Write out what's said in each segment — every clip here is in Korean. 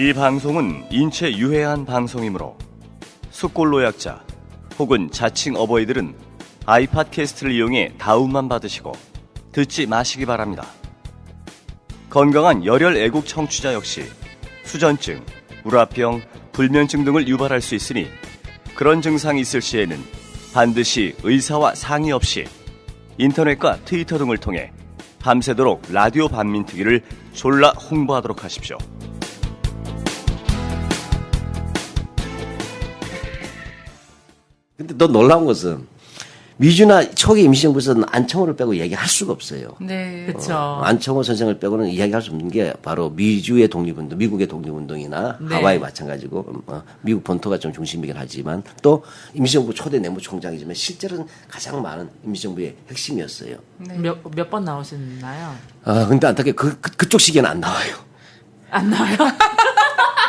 이 방송은 인체 유해한 방송이므로 숙골노약자 혹은 자칭 어버이들은 아이팟캐스트를 이용해 다운만 받으시고 듣지 마시기 바랍니다. 건강한 열혈 애국 청취자 역시 수전증, 우라병, 불면증 등을 유발할 수 있으니 그런 증상이 있을 시에는 반드시 의사와 상의 없이 인터넷과 트위터 등을 통해 밤새도록 라디오 반민특위를 졸라 홍보하도록 하십시오. 근데 더 놀라운 것은 미주나 초기 임시정부에서는 안청호를 빼고 이야기할 수가 없어요. 네, 그렇죠. 안청호 선생을 빼고는 이야기할 수 없는 게 바로 미주의 독립운동, 미국의 독립운동이나 네. 하와이 마찬가지고 미국 본토가 좀 중심이긴 하지만 또 임시정부 초대 내무총장이지만 실제로는 가장 많은 임시정부의 핵심이었어요. 네. 몇 번 나오셨나요? 아 근데 안타깝게 그쪽 시기에는 안 나와요. 안 나와요?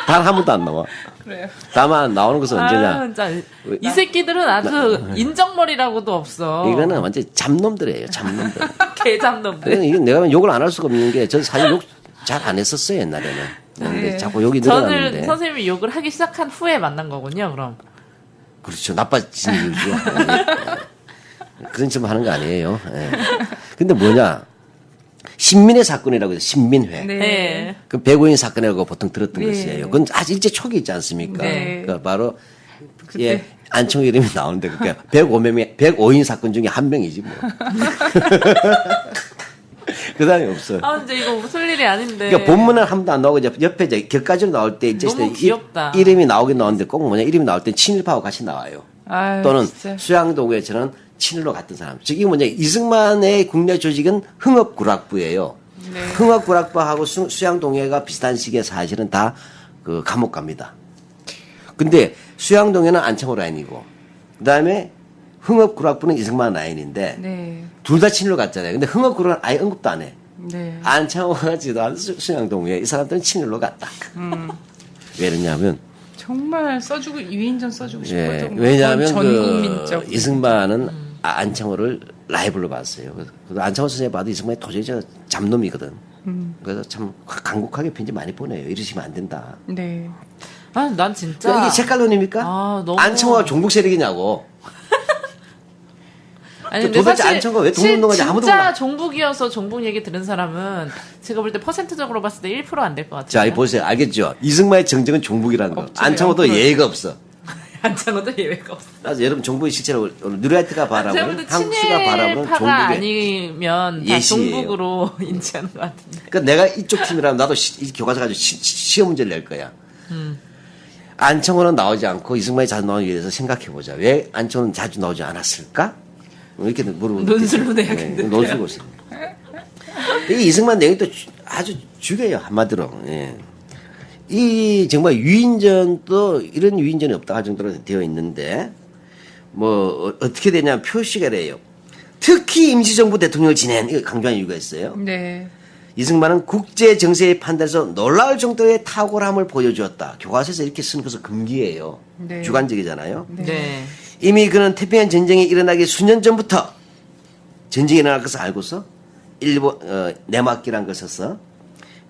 단 한 번도 안 나와. 그래요. 다만 나오는 것은 언제냐? 아, 진짜. 이 새끼들은 아주 인정머리라고도 없어. 이거는 완전 잡놈들이에요. 잡놈들. 개잡놈들. 이건 내가 욕을 안 할 수가 없는 게 저 사실 욕 잘 안 했었어요 옛날에는. 근데 자꾸 욕이 늘어났는데. 저는 선생님이 욕을 하기 시작한 후에 만난 거군요. 그럼. 그렇죠. 나빠진 이유죠. 그런 짓 하는 거 아니에요. 예. 근데 뭐냐? 신민회 사건이라고 해서 신민회. 네. 그 백오인 사건이라고 보통 들었던 네. 것이에요. 그건 아주 일제 초기 있지 않습니까? 네. 그러니까 바로 예, 안청호 이름이 나오는데 그게 105인 사건 중에 한 명이지 뭐. 그 다음에 없어요. 아, 근데 이거 웃을 일이 아닌데. 그러니까 본문은 한 번도 안 나오고 이제 옆에 이제 격가지로 나올 때 이제 너무 귀엽다. 이름이 나오긴 나오는데 꼭 뭐냐 이름이 나올 때 친일파하고 같이 나와요. 아유, 또는 진짜. 수양동에 저는 친일로 갔던 사람. 즉 이게 뭐냐 이승만의 국내 조직은 흥업구락부예요. 네. 흥업구락부하고 수양동해가 비슷한 시기에 사실은 다 그 감옥 갑니다. 근데 수양동해는 안청호 라인이고 그다음에 흥업구락부는 이승만 라인인데 네. 둘 다 친일로 갔잖아요. 근데 흥업구락은 아예 언급도 안 해. 네. 안창호가 지도한 수양동해 이 사람들은 친일로 갔다. 왜 그러냐면 정말 써주고 유인전 써주고 싶었던 예, 거. 왜냐하면 전국민적. 이승만은 안창호를 라이벌로 봤어요. 그래서 안창호 선생님 봐도 이승만이 도저히 저 잡놈이거든. 그래서 참 강국하게 편지 많이 보내요. 이러시면 안 된다. 네. 아, 난 진짜. 그러니까 이게 색깔론입니까? 아, 너무. 안창호가 종북 세력이냐고. 아니, 근데 도대체 사실 안청호가 왜 독립운동하지 아무도 몰라. 진짜 종북이어서 종북 얘기 들은 사람은 제가 볼 때 퍼센트적으로 봤을 때 1% 안 될 것 같아요. 자, 이 보세요. 알겠죠? 이승만의 정정은 종북이라는 거. 없죠. 안창호도 예의가 없어. 안창호도 예외가 없어. 그래서 여러분 종북의 실체로 오늘 누라이트가 제가 볼 바라보는 때 한국수가 바라보는 친일파가 종북의 아니면 다 예시예요. 종북으로 인지하는 것 같은데. 그러니까 내가 이쪽 팀이라면 나도 이 교과서 가지고 시험 문제를 낼 거야. 안청호는 나오지 않고 이승만이 자주 나오기 위해서 생각해보자. 왜 안청호는 자주 나오지 않았을까? 이렇게 물어보는 논술로 내야겠는데요. 논술로 있습니다. 이 이승만 내용이 또 아주 죽여요. 한마디로. 예. 이 정말 유인전도 이런 유인전이 없다 할 정도로 되어 있는데 뭐 어떻게 되냐면 표시가 돼요. 특히 임시정부 대통령을 지낸 이거 강조한 이유가 있어요. 네. 이승만은 국제 정세의 판단에서 놀라울 정도의 탁월함을 보여주었다. 교과서에서 이렇게 쓰는 것은 금기예요. 네. 주관적이잖아요. 네. 이미 그는 태평양 전쟁이 일어나기 수년 전부터 전쟁이 일어날 것을 알고서 일본 내막기란 것을 써서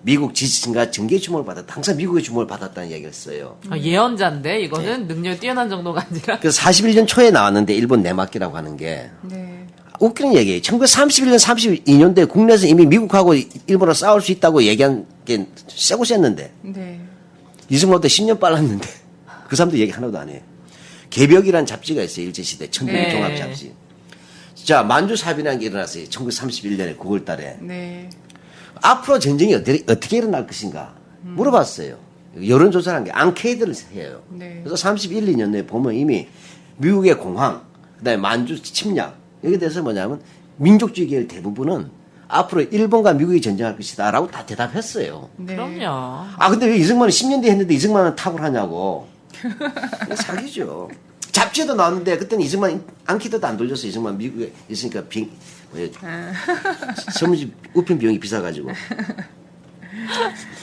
미국 지지층과 정계의 주목을 받았다. 항상 미국의 주목을 받았다는 이야기를 써요. 아, 예언자인데 이거는 능력이 뛰어난 정도가 아니라. 그래서 41년 초에 나왔는데 일본 내막기라고 하는 게 네. 웃기는 얘기예요. 1931년, 32년도에 국내에서 이미 미국하고 일본하고 싸울 수 있다고 얘기한 게 세고 셌는데 네. 이승만도 10년 빨랐는데 그 사람도 얘기 하나도 안 해요. 개벽이라는 잡지가 있어요. 일제시대 청동기 네. 종합잡지. 자 만주사변이라는 게 일어났어요. 1931년에 9월 달에. 네. 앞으로 전쟁이 어떻게 일어날 것인가 물어봤어요. 여론조사를 한 게 앙케이드를 해요. 네. 그래서 31, 2년에 보면 이미 미국의 공황, 그다음에 만주 침략 여기에 대해서 뭐냐면 민족주의 계열 대부분은 앞으로 일본과 미국이 전쟁할 것이다라고 다 대답했어요. 네. 그럼요. 아 근데 왜 이승만은 10년 뒤에 했는데 이승만은 탁월하냐고. 사기죠. 잡지에도 나왔는데 그때는 이승만 앙케이드도 안 돌렸어. 이승만 미국에 있으니까 서문지 우편 비용이 비싸가지고.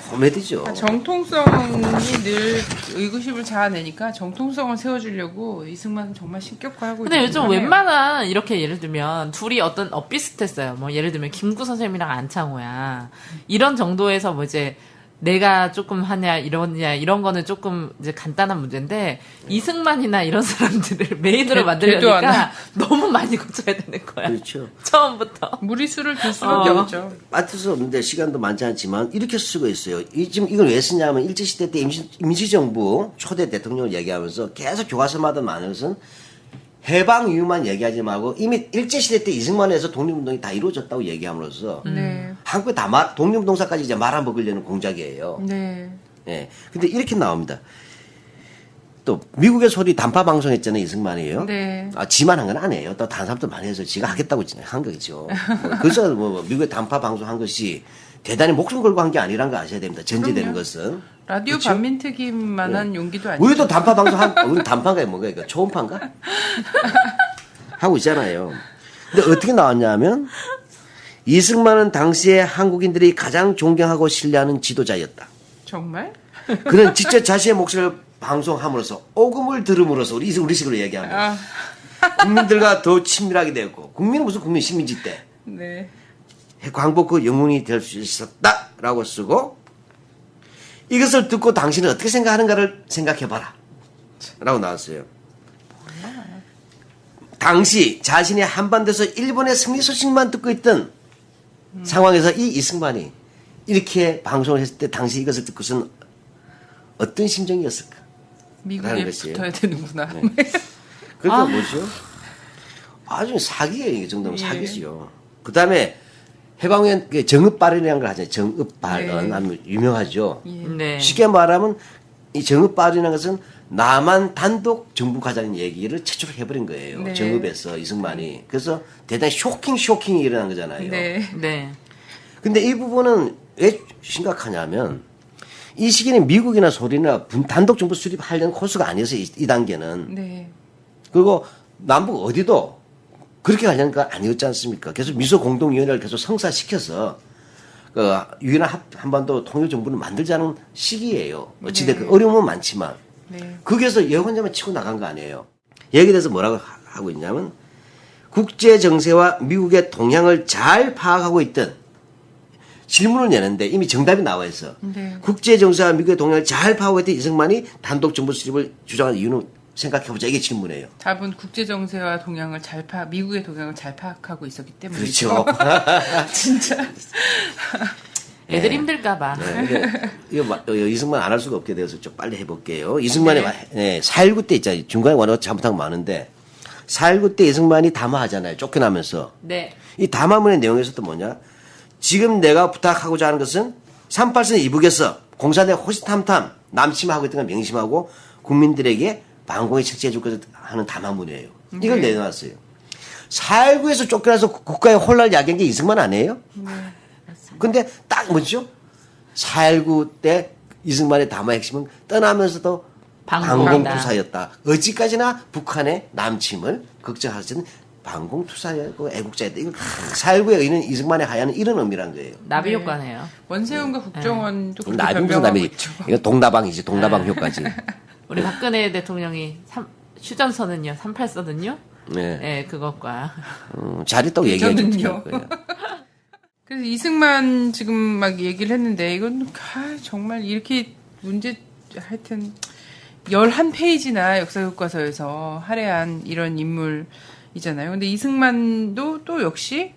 코미디죠. 정통성이 늘 의구심을 자아내니까 정통성을 세워주려고 이승만은 정말 신격화하고 근데 있는 요즘 것 같아요. 웬만한 이렇게 예를 들면 둘이 어떤 비슷했어요. 뭐 예를 들면 김구 선생님이랑 안창호야. 이런 정도에서 뭐 이제 내가 조금 하냐 이런 거는 조금 이제 간단한 문제인데 이승만이나 이런 사람들을 메인으로 되도 만들려니까 너무 많이 고쳐야 되는 거야. 그렇죠. 처음부터. 무리수를 둘 수밖에 없죠. 빠질 수 없는데 시간도 많지 않지만 이렇게 쓰고 있어요. 지금 이걸 왜 쓰냐면 일제시대 때 임시정부 초대 대통령을 얘기하면서 계속 교과서마다 많은 것은 해방 이유만 얘기하지 말고 이미 일제시대 때 이승만에서 독립운동이 다 이루어졌다고 얘기함으로써 네. 한국에 다 독립운동사까지 이제 말아먹으려는 공작이에요. 네. 예. 근데 이렇게 나옵니다. 또 미국의 소리 단파 방송했잖아요, 이승만이요. 네. 아, 지만 한 건 아니에요. 또 다른 사람도 많이 해서 지가 하겠다고 한 거겠죠. 그래서 미국의 단파 방송 한 것이 대단히 목숨 걸고 한 게 아니란 거 아셔야 됩니다. 전제되는 그럼요. 것은. 라디오 그쵸? 반민특위만한 용기도 아니고. 우리도 단파 방송 우리 단파인가 뭔가 이거 초음파인가? 하고 있잖아요. 근데 어떻게 나왔냐면 이승만은 당시에 한국인들이 가장 존경하고 신뢰하는 지도자였다. 정말? 그는 직접 자신의 목소리를 방송함으로써 오금을 들음으로써 우리식으로 얘기하면 아, 국민들과 더 친밀하게 되었고 국민은 무슨 국민 식민지 때 네. 광복 그 영웅이 될 수 있었다라고 쓰고 이것을 듣고 당신은 어떻게 생각하는가를 생각해봐라 라고 나왔어요. 당시 자신이 한반도에서 일본의 승리 소식만 듣고 있던 상황에서 이 이승만이 이렇게 방송을 했을 때 당시 이것을 듣고서는 어떤 심정이었을까? 미국에 라는 것이에요. 붙어야 되는구나. 그러니까 뭐죠? 아주 사기예요. 이 정도면 예. 사기지요. 그 다음에 해방후엔 정읍 발언이라는 걸 하잖아요. 정읍 발언. 네. 하면 유명하죠. 예. 네. 쉽게 말하면 이 정읍 발언이라는 것은 남한 단독 정부 가자는 얘기를 최초로 해버린 거예요. 네. 정읍에서 이승만이. 그래서 대단히 쇼킹이 일어난 거잖아요. 네. 네. 근데 이 부분은 왜 심각하냐면 이 시기는 미국이나 소리나 단독 정부 수립하려는 코스가 아니어서 이 단계는. 네. 그리고 남북 어디도 그렇게 가려는 거 아니었지 않습니까? 계속 미소 공동위원회를 계속 성사시켜서 그 유일한 한반도 통일정부를 만들자는 시기예요. 어찌됐든 네. 어려움은 많지만 네. 거기에서 예언자만 치고 나간 거 아니에요. 여기에 대해서 뭐라고 하고 있냐면 국제 정세와 미국의 동향을 잘 파악하고 있던 질문을 내는데 이미 정답이 나와 있어. 네. 국제 정세와 미국의 동향을 잘 파악하고 있던 이승만이 단독 정부 수립을 주장한 이유는 생각해보자. 이게 질문이에요. 답은 국제 정세와 동향을 미국의 동향을 잘 파악하고 있었기 때문이죠. 그렇죠. 진짜. 애들 힘들까봐. 네, 근데 이거 이승만 안 할 수가 없게 되어서 좀 빨리 해볼게요. 이승만이 4.19 때 있잖아요. 중간에 완전 잘못한 거 많은데 4.19 때 이승만이 담화하잖아요. 쫓겨나면서. 네. 이 담화문의 내용에서도 뭐냐? 지금 내가 부탁하고자 하는 것은 38선 이북에서 공산당 호시탐탐 남침하고 있던 걸 명심하고 국민들에게 방공에 책지해 줄 것을 하는 담화문이에요. 이걸 네. 내놓았어요. 4.19에서 쫓겨나서 국가의 혼란을 야기한 게 이승만 아니에요? 근데 딱 뭐죠? 4.19 때 이승만의 담화의 핵심은 떠나면서도 방공이다. 방공투사였다. 어찌까지나 북한의 남침을 걱정하시는 방공투사였고 애국자였다. 이거 4.19에 있는 이승만의 하야는 이런 의미란 거예요. 나비 네. 효과네요. 원세훈과 국정원도 그렇게 나비 무슨 변명하고 나비? 있죠. 이거 동다방이지. 동다방 효과지. 우리 박근혜 대통령이 휴전선은요, 38선은요? 네. 네, 그것과. 잘했다고 얘기해 저는요. 줄 거예요. 그래서 이승만 지금 막 얘기를 했는데 이건 정말 이렇게 문제 하여튼 11페이지나 역사교과서에서 할애한 이런 인물이잖아요. 근데 이승만도 또 역시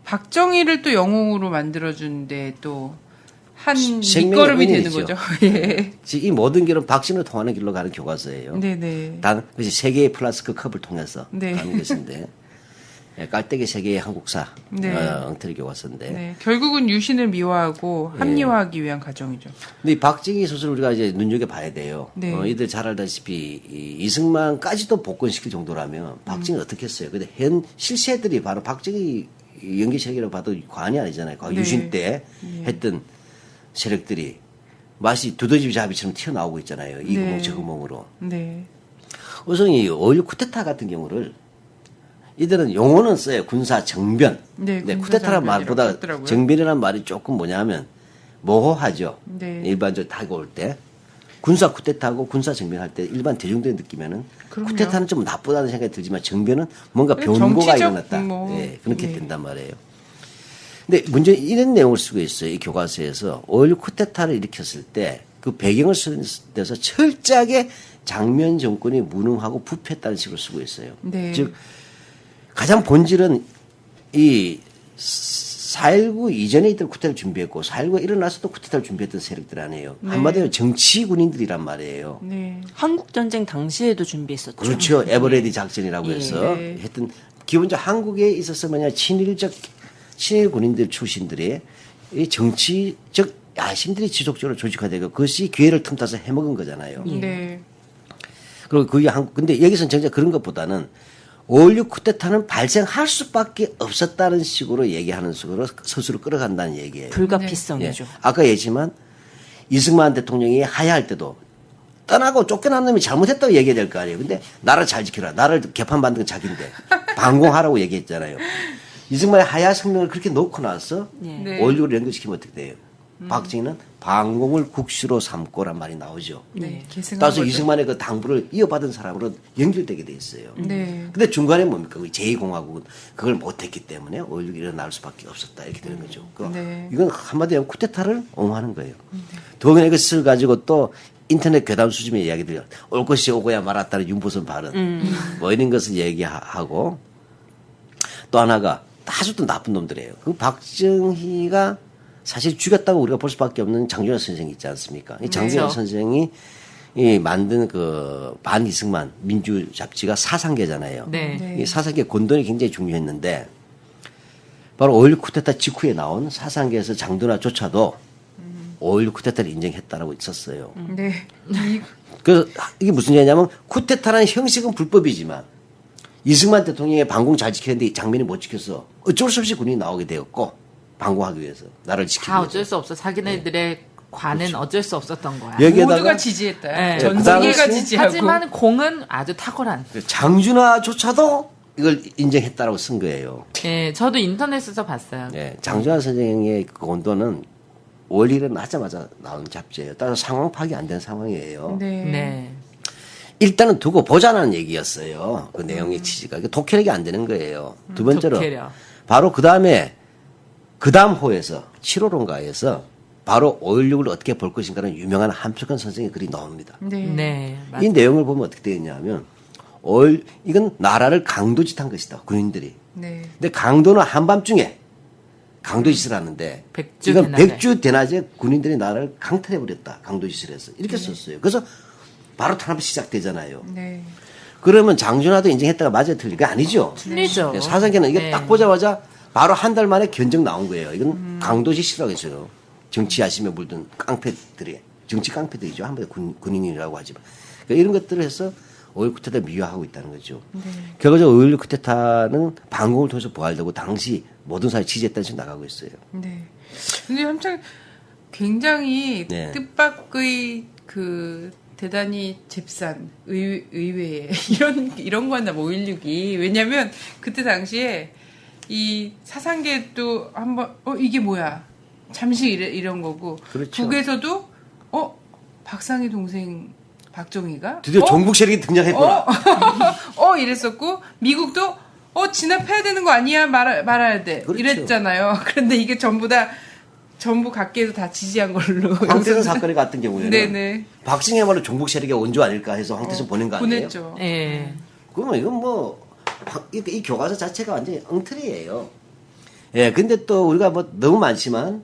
박정희를 또 영웅으로 만들어주는데 또 한 밑거름이 되는 은인이죠. 거죠. 예. 이 모든 길은 박신을 통하는 길로 가는 교과서예요. 네네. 단 그것이 세계의 플러스 그 컵을 통해서 네. 가는 것인데 깔때기 세계의 한국사 네. 엉터리 교과서인데. 네. 결국은 유신을 미화하고 합리화하기 위한 과정이죠. 근데 이 박정희 소설 우리가 이제 눈여겨 봐야 돼요. 네. 이들 잘 알다시피 이승만까지도 복권시킬 정도라면 박정희 어떻게 했어요? 근데 현 실세들이 바로 박정희 연기 세력이라고 봐도 과언이 아니잖아요. 네. 유신 때 했던 세력들이 마치 두더지잡이처럼 튀어나오고 있잖아요. 이 구멍 저 구멍으로. 네. 우선 이 5.16 쿠데타 같은 경우를 이들은 용어는 써요. 군사 정변. 네, 군사 쿠데타란 정변이라고 말보다 하더라고요. 정변이라는 말이 조금 뭐냐면 모호하죠. 네. 일반적으로 다가올 때. 군사 쿠데타하고 군사 정변할 때 일반 대중들이 느끼면은 그럼요. 쿠데타는 좀 나쁘다는 생각이 들지만 정변은 뭔가 네, 변고가 정치적 일어났다. 뭐, 예, 그렇게 네. 된단 말이에요. 근데 문제 이런 내용을 쓰고 있어요. 이 교과서에서 5.16 쿠데타를 일으켰을 때 그 배경을 쓰는 데서 철저하게 장면 정권이 무능하고 부패했다는 식으로 쓰고 있어요. 네. 즉 가장 본질은 이 4.19 이전에 있던 쿠데타를 준비했고 4.19가 일어나서도 쿠데타를 준비했던 세력들 아니에요. 네. 한마디로 정치 군인들이란 말이에요. 네. 한국전쟁 당시에도 준비했었죠. 그렇죠. 에버레디 작전이라고 해서 네. 했던 기본적으로 한국에 있어서 뭐냐 친일 군인들 출신들의 이 정치적 야심들이 지속적으로 조직화되고 그것이 기회를 틈타서 해먹은 거잖아요. 네. 그리고 그게 근데 여기서는 정작 그런 것보다는 5.16 쿠데타는 발생할 수밖에 없었다는 식으로 얘기하는 식으로 스스로 끌어간다는 얘기예요. 불가피성이죠. 예. 아까 얘기했지만 이승만 대통령이 하야할 때도 떠나고 쫓겨난 놈이 잘못했다고 얘기해야 될 거 아니에요. 근데 나를 잘 지켜라. 나를 개판 만든 건 자기인데 반공하라고 얘기했잖아요. 이승만의 하야 성명을 그렇게 놓고 나서 네. 5.16을 연결시키면 어떻게 돼요? 박정희는 반공을 국시로 삼고란 말이 나오죠. 네. 계승한 따라서 거죠. 이승만의 그 당부를 이어받은 사람으로 연결되게 돼 있어요. 네. 근데 중간에 뭡니까? 제2공화국은 그걸 못했기 때문에 5.16이 일어날 수밖에 없었다. 이렇게 되는 거죠. 네. 이건 한마디로 하면 쿠데타를 옹호하는 거예요. 더군다나 이것을 가지고 또 인터넷 괴담 수준의 이야기들이 올 것이 오고야 말았다는 윤보선 발언 뭐 이런 것을 얘기하고 또 하나가 아주 또 나쁜 놈들이에요. 그 박정희가 사실 죽였다고 우리가 볼 수밖에 없는 장준하 선생이 있지 않습니까? 이 장준하 그렇죠. 선생이 이 만든 그 반이승만 민주 잡지가 사상계잖아요. 네. 네. 이 사상계 권돈이 굉장히 중요했는데 바로 5.16 쿠데타 직후에 나온 사상계에서 장준하조차도 5.16 쿠데타를 인정했다라고 있었어요. 네. 그래서 이게 무슨 얘기냐면 쿠데타라는 형식은 불법이지만 이승만 대통령의 반공 잘 지켰는데 장면이 못 지켜서 어쩔 수 없이 군인이 나오게 되었고 반공하기 위해서 나를 지키기 다 위해서. 어쩔 수 없어. 자기네들의 관은 어쩔 수 없었던 거야. 여기에다가 모두가 지지했다. 네. 전 그 세계가 당시에 지지하고. 하지만 공은 아주 탁월한. 장준하조차도 이걸 인정했다라고 쓴 거예요. 예, 저도 인터넷에서 봤어요. 예, 장준하 선생의 그 원도는 5.16이 나자마자 나온 잡지예요. 따라서 상황 파악이 안 된 상황이에요. 네. 네. 일단은 두고 보자는 얘기였어요. 그 내용의 취지가. 독해력이 안 되는 거예요. 두 번째로 독해력. 바로 그 다음 호에서 7호론가에서 바로 5.16을 어떻게 볼 것인가는 유명한 함석헌 선생의 글이 나옵니다. 네. 네. 이 내용을 보면 어떻게 되겠냐면 이건 나라를 강도짓한 것이다. 군인들이. 네. 근데 강도는 한밤중에 강도짓을 하는데 백주 이건 대낮에. 백주 대낮에 군인들이 나라를 강탈해버렸다. 강도짓을 해서. 이렇게 썼어요. 그래서 바로 탄압이 시작되잖아요. 네. 그러면 장준하도 인정했다가 맞아 틀리가 아니죠. 틀리죠. 네, 사상계는 이게 네. 딱 보자마자 바로 한 달 만에 견적 나온 거예요. 이건 강도짓이라고 했어요. 정치 야심에 물든 깡패들이. 정치 깡패들이죠. 한마디로 군인이라고 하지만. 그러니까 이런 것들을 해서 5.16 쿠데타를 미화하고 있다는 거죠. 결과적으로 5.16 쿠데타는 반공을 통해서 부활되고 당시 모든 사람이 지지했다는 식으로 나가고 있어요. 네. 근데 엄청 굉장히 네. 뜻밖의 그 대단히 잽싼 의외의 이런 거나 5.16이 왜냐면 그때 당시에 이 사상계도 한번 이게 뭐야 잠시 이런 거고 그렇죠. 북에서도 박상희 동생 박정희가 드디어 종북 세력이 등장했구나. 이랬었고 미국도 진압해야 되는 거 아니야 말아야 돼 그렇죠. 이랬잖아요. 그런데 이게 전부 각계에서 다 지지한 걸로 황태선 사건이 같은 경우에는 네네. 박정희야말로 종북 세력의 원조 아닐까 해서 황태선 보낸 거 아니에요? 보냈죠. 예. 그러면 이건 이 교과서 자체가 완전히 엉터리예요. 예, 근데 또 우리가 뭐 너무 많지만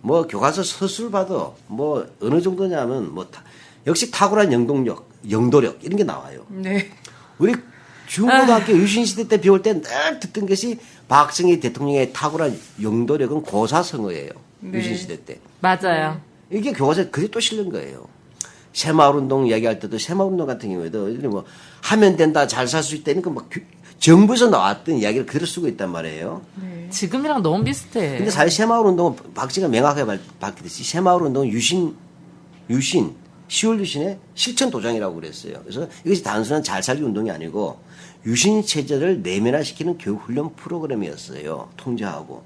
뭐 교과서 서술 봐도 뭐 어느 정도냐면 역시 탁월한 영도력 이런 게 나와요. 네. 우리 중고등학교 유신시대 때 배울 때 늘 듣던 것이 박정희 대통령의 탁월한 영도력은 고사성어예요. 네. 유신시대 때. 맞아요. 이게 교과서에 그게 또 실린 거예요. 새마을운동 이야기할 때도 새마을운동 같은 경우에도 뭐 하면 된다 잘 살 수 있다 이런 거 정부에서 나왔던 이야기를 그대로 쓰고 있단 말이에요. 네. 지금이랑 너무 비슷해. 근데 사실 새마을운동은 박정희가 명확하게 밝혔듯이 새마을운동은 10월 유신의 실천 도장이라고 그랬어요. 그래서 이것이 단순한 잘 살기 운동이 아니고 유신 체제를 내면화시키는 교육 훈련 프로그램이었어요. 통제하고.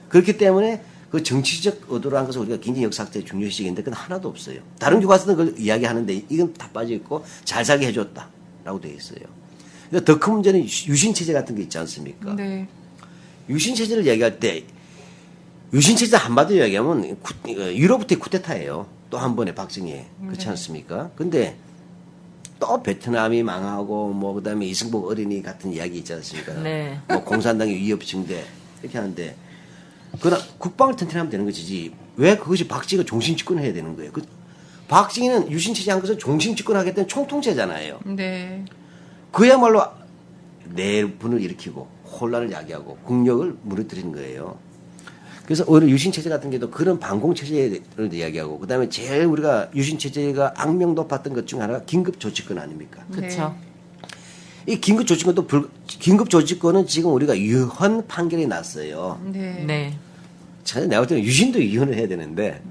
그렇기 때문에 그 정치적 의도로 한 것을 우리가 굉장히 역사학자의 중요시기인데 그건 하나도 없어요. 다른 교과서는 그걸 이야기하는데 이건 다 빠져있고 잘 살게 해줬다라고 되어 있어요. 더 큰 문제는 유신 체제 같은 게 있지 않습니까? 네. 유신 체제를 얘기할 때 유신체제 한마디로 이야기하면 유럽부터의 쿠데타예요. 또 한 번의 박정희. 그렇지 않습니까? 근데 또 베트남이 망하고 뭐 그다음에 이승복 어린이 같은 이야기 있지 않습니까? 네. 뭐 공산당이 위협 증대 이렇게 하는데 그러나 국방을 튼튼하면 되는 것이지 왜 그것이 박정희가 종신 집권해야 되는 거예요? 박정희는 유신체제 한 것은 종신 집권하겠다는 총통제잖아요. 네. 그야말로 내분을 일으키고 혼란을 야기하고 국력을 무너뜨리는 거예요. 그래서 오히려 유신체제 같은 경우도 그런 반공체제를 이야기하고 그다음에 제일 우리가 유신체제가 악명 높았던 것 중 하나가 긴급조치권 아닙니까? 그렇죠. 이 긴급조치권도 긴급조치권은 지금 우리가 유헌 판결이 났어요. 네. 네. 사실 내가 볼 때는 유신도 유헌을 해야 되는데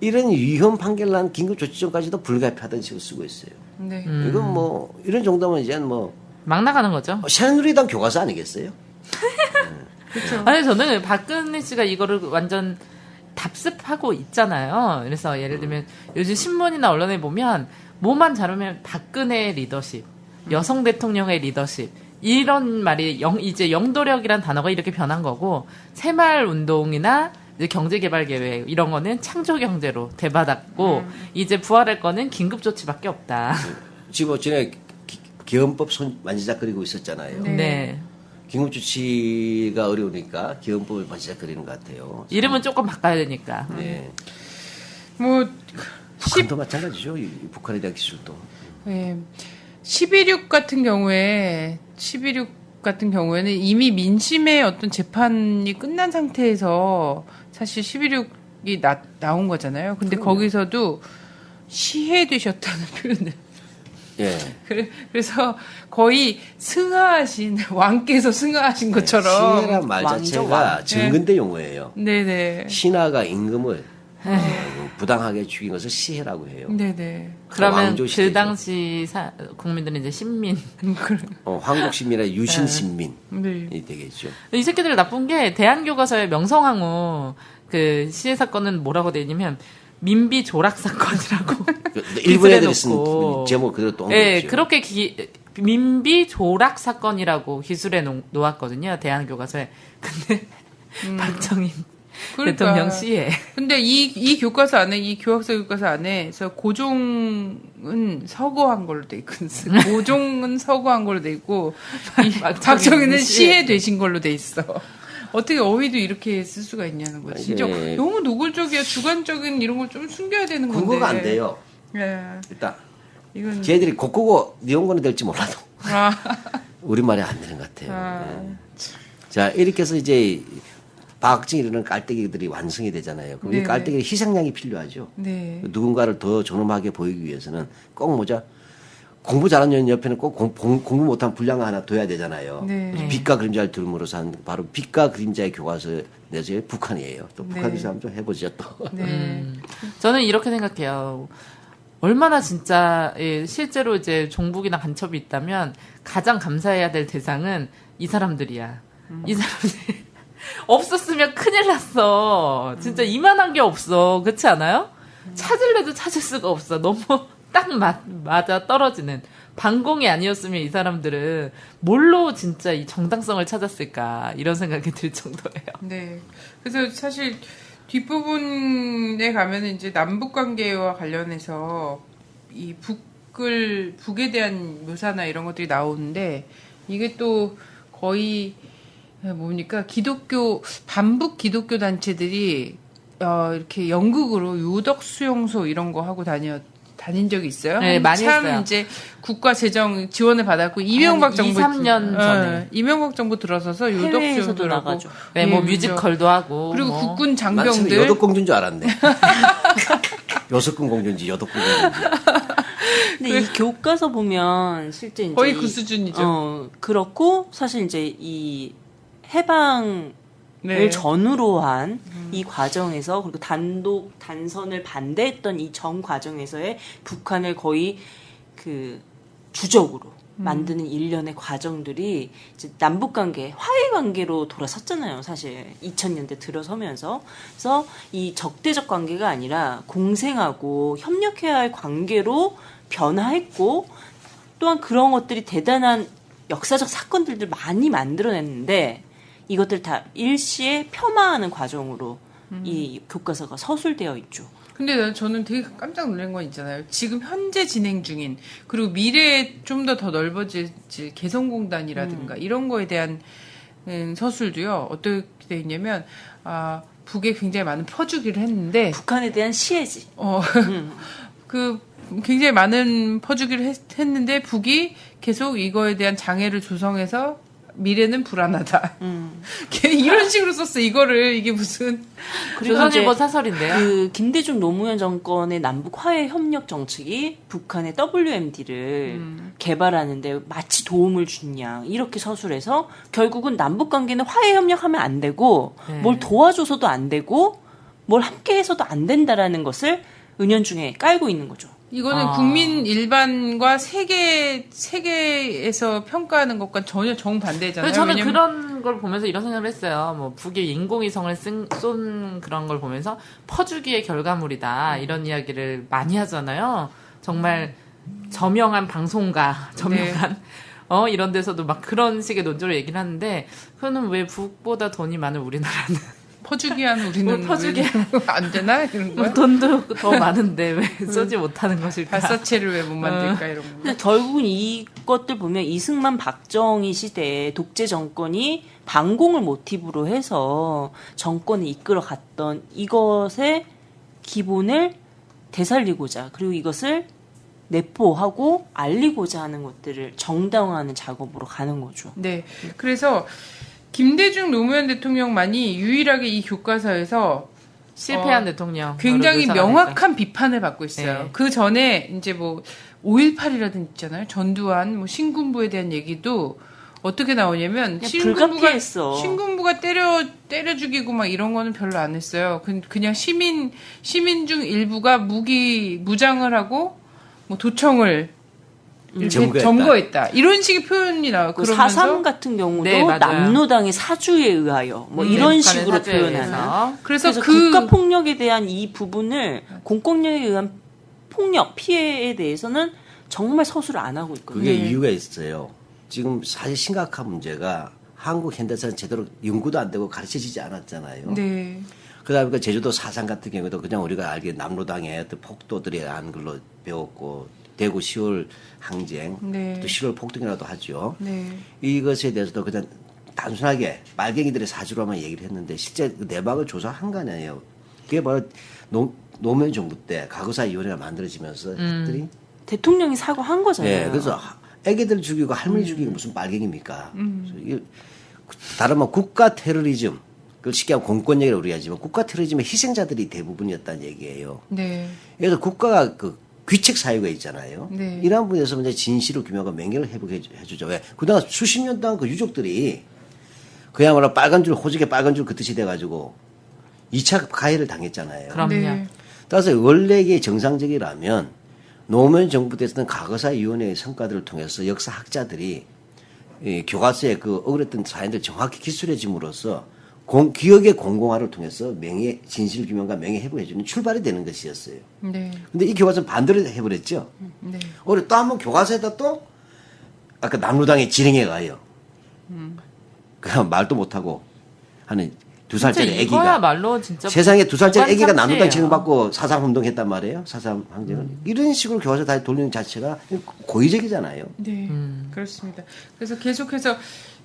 이런 유헌 판결 난 긴급조치권까지도 불가피하다는 식으로 쓰고 있어요. 네. 이건 뭐 이런 정도면 이제 뭐 막 나가는 거죠. 새누리당 교과서 아니겠어요? 아니 저는 박근혜 씨가 이거를 완전 답습하고 있잖아요. 그래서 예를 들면 요즘 신문이나 언론에 보면 뭐만 잘하면 박근혜의 리더십, 여성 대통령의 리더십 이런 말이 이제 영도력이란 단어가 이렇게 변한 거고 새마을 운동이나 이제 경제개발 계획 이런 거는 창조 경제로 대받았고 이제 부활할 거는 긴급 조치밖에 없다. 지금 전에 기헌법 만지작거리고 있었잖아요. 네. 긴급조치가 어려우니까 기헌법을 만지작거리는 것 같아요. 이름은 조금 바꿔야 되니까. 네. 뭐 북한도 마찬가지죠. 이 북한에 대한 기술도. 네. 11.6 같은 경우에는 이미 민심의 어떤 재판이 끝난 상태에서 사실 11.6이 나온 거잖아요. 근데 거기서도 시해되셨다는 표현을. 예. 그래서 거의 승하하신, 왕께서 승하하신 것처럼. 신하란 말 자체가 정근대 용어예요. 네네. 신하가 임금을 부당하게 죽인 것을 시해라고 해요. 네네. 그러면 왕조 그 시대죠. 당시 국민들은 이제 신민. 황국 신민이나 유신 신민이 네. 되겠죠. 이 새끼들 나쁜 게 대한교과서에 명성황후 그 시해 사건은 뭐라고 돼 있냐면 민비 조락 사건이라고. 일본 애들이 쓴 기술해놓고. 제목 그대로 또 네, 옮겼죠. 그렇게 민비 조락 사건이라고 기술해 놓았거든요. 대한교과서에. 근데 박정희 그러니까. 대통령 시해. 근데 이 교과서 안에, 이 교학서 교과서 안에서 고종은 서거한 걸로 돼 있고, 고종은 서거한 걸로 돼 있고, 박정희는 시해되신 걸로 돼 있어. 어떻게 어휘도 이렇게 쓸 수가 있냐는 거지. 진짜 이게- 너무 노골적이야. 주관적인 이런 걸 좀 숨겨야 되는 건데. 국어가 안 돼요. 예. 일단 이건. 쟤들이 국국어 니혼고는 될지 몰라도 아, 우리말이 안 되는 것 같아요. 아. 예. 자 이렇게 해서 이제 박정희라는 깔때기들이 완성이 되잖아요. 그럼 이 네네. 깔때기는 희생양이 필요하죠. 네. 누군가를 더 존엄하게 보이기 위해서는 꼭 뭐죠? 공부 잘하는 년 옆에는 꼭 공부 못한 불량 하나 둬야 되잖아요. 네. 빛과 그림자를 두름으로써 한 바로 빛과 그림자의 교과서 내서 북한이에요. 또 북한 네. 비서 한번 좀 해보죠 또. 네. 저는 이렇게 생각해요. 얼마나 진짜 실제로 이제 종북이나 간첩이 있다면 가장 감사해야 될 대상은 이 사람들이야. 이 사람들 없었으면 큰일 났어. 진짜 이만한 게 없어. 그렇지 않아요? 찾을래도 찾을 수가 없어. 너무 딱 맞아 떨어지는 반공이 아니었으면 이 사람들은 뭘로 진짜 이 정당성을 찾았을까 이런 생각이 들 정도예요. 네. 그래서 사실 뒷부분에 가면은 이제 남북 관계와 관련해서 이 북에 대한 묘사나 이런 것들이 나오는데 이게 또 거의 뭡니까 반북 기독교 단체들이 이렇게 연극으로 유덕 수용소 이런 거 하고 다닌 적이 있어요. 네, 많이 참 했어요. 이제 국가 재정 지원을 받았고 이명박 정부 2-3년 전에. 이명박 정부 들어서서 유덕 해외에서도 수용소를 하고 나가죠. 네, 뭐 예, 뮤지컬도 하고 그리고 뭐. 국군 난 처음에 장병들 여덕공주인 줄 알았네. 요석군 공주인지 여덕군 공주인지. 근데 이 교과서 보면 실제 이제 거의 그 수준이죠. 그렇고 사실 이제 이 해방을 네. 전후로 한 이 과정에서 그리고 단선을 반대했던 이 전 과정에서의 북한을 거의 그 주적으로 만드는 일련의 과정들이 이제 남북 관계, 화해 관계로 돌아섰잖아요. 사실 2000년대 들어서면서 그래서 이 적대적 관계가 아니라 공생하고 협력해야 할 관계로 변화했고 또한 그런 것들이 대단한 역사적 사건들을 많이 만들어냈는데 이것들 다 일시에 폄하하는 과정으로 이 교과서가 서술되어 있죠. 근데 저는 되게 깜짝 놀란 건 있잖아요. 지금 현재 진행 중인 그리고 미래에 좀 더 넓어질 개성공단이라든가 이런 거에 대한 서술도요. 어떻게 돼 있냐면 북에 굉장히 많은 퍼주기를 했는데 북한에 대한 시해지. 그 굉장히 많은 퍼주기를 했는데 북이 계속 이거에 대한 장애를 조성해서 미래는 불안하다. 이런 식으로 썼어. 이거를 이게 무슨 조선일보 사설인데요. 그 김대중 노무현 정권의 남북 화해 협력 정책이 북한의 WMD를 개발하는데 마치 도움을 줬냐 이렇게 서술해서 결국은 남북 관계는 화해 협력하면 안 되고 뭘 도와줘서도 안 되고 뭘 함께해서도 안 된다라는 것을 은연중에 깔고 있는 거죠. 이거는 국민 일반과 세계에서 평가하는 것과 전혀 정반대잖아요. 저는 그런 걸 보면서 이런 생각을 했어요. 뭐 북이 인공위성을 쏜 그런 걸 보면서 퍼주기의 결과물이다 이런 이야기를 많이 하잖아요. 정말 저명한 방송가, 저명한 이런 데서도 막 그런 식의 논조를 얘기를 하는데 그거는 왜 북보다 돈이 많은 우리나라는 퍼주기한 우리는 퍼주기 안 되나 이런 거야? 돈도 더 많은데 왜 쏘지 못하는 것일까? 발사체를 왜 못 만들까 이런 거. 근데 결국은 이것들 보면 이승만 박정희 시대에 독재 정권이 반공을 모티브로 해서 정권을 이끌어갔던 이것의 기본을 되살리고자 그리고 이것을 내포하고 알리고자 하는 것들을 정당화하는 작업으로 가는 거죠. 네. 그래서 김대중 노무현 대통령만이 유일하게 이 교과서에서 실패한 대통령 굉장히 명확한 비판을 받고 있어요. 네. 그 전에 이제 뭐 5.18이라든지 있잖아요. 전두환, 뭐 신군부에 대한 얘기도 어떻게 나오냐면 신군부가 때려 죽이고 막 이런 거는 별로 안 했어요. 그냥 시민 중 일부가 무장을 하고 뭐 도청을 이렇게 점거했다. 이런 식의 표현이 나와요. 그 4.3 같은 경우도 남로당의 사주에 의하여 뭐 이런 식으로 표현하는. 그래서 국가 폭력에 대한 이 부분을 공권력에 의한 폭력 피해에 대해서는 정말 서술을 안 하고 있거든요. 그게 이유가 있어요. 지금 사실 심각한 문제가 한국 현대사는 제대로 연구도 안 되고 가르쳐지지 않았잖아요. 네. 그다음에 그 제주도 4.3 같은 경우도 그냥 우리가 알기에 남로당의 어떤 폭도들이 한 걸로 배웠고 대구 10월 항쟁, 또 10월 폭동이라도 하죠. 이것에 대해서도 그냥 단순하게 빨갱이들의 사주로만 얘기를 했는데 실제 그 내막을 조사한 거 아니에요. 그게 바로 노무현 정부 때 과거사위원회가 만들어지면서 했더니 대통령이 사과한 거잖아요. 네, 그래서 애기들 죽이고 할머니 죽이고 무슨 빨갱입니까? 다른 말 국가 테러리즘, 그걸 쉽게 하면 공권력이라고 우리가 하지만 국가 테러리즘의 희생자들이 대부분이었다는 얘기예요. 네. 그래서 국가가 귀책 사유가 있잖아요. 네. 이러한 부분에서 이제 진실을 규명하고 명예를 회복해주죠. 왜? 그동안 수십 년 동안 그 유족들이 그야말로 빨간 줄, 호적에 빨간 줄 긋듯이 돼가지고 2차 가해를 당했잖아요. 그럼요. 네. 따라서 원래 이게 정상적이라면 노무현 정부 때서는 과거사위원회의 성과들을 통해서 역사학자들이 이 교과서에 그 억울했던 사연들 정확히 기술해줌으로써 기억의 공공화를 통해서 진실 규명과 명예 회복해주는 출발이 되는 것이었어요. 네. 근데 이 교과서는 반대로 해버렸죠. 네. 우리 또 한번 교과서에다 또 아까 남로당의 진행해 가요. 그냥 말도 못하고 하는 2살짜리 애기가 진짜 세상에 2살짜리 애기가 무관 남로당 착취예요. 진행받고 사상운동했단 말이에요. 사상 항쟁을 이런 식으로 교과서 다 돌리는 자체가 고의적이잖아요. 네. 그렇습니다. 그래서 계속해서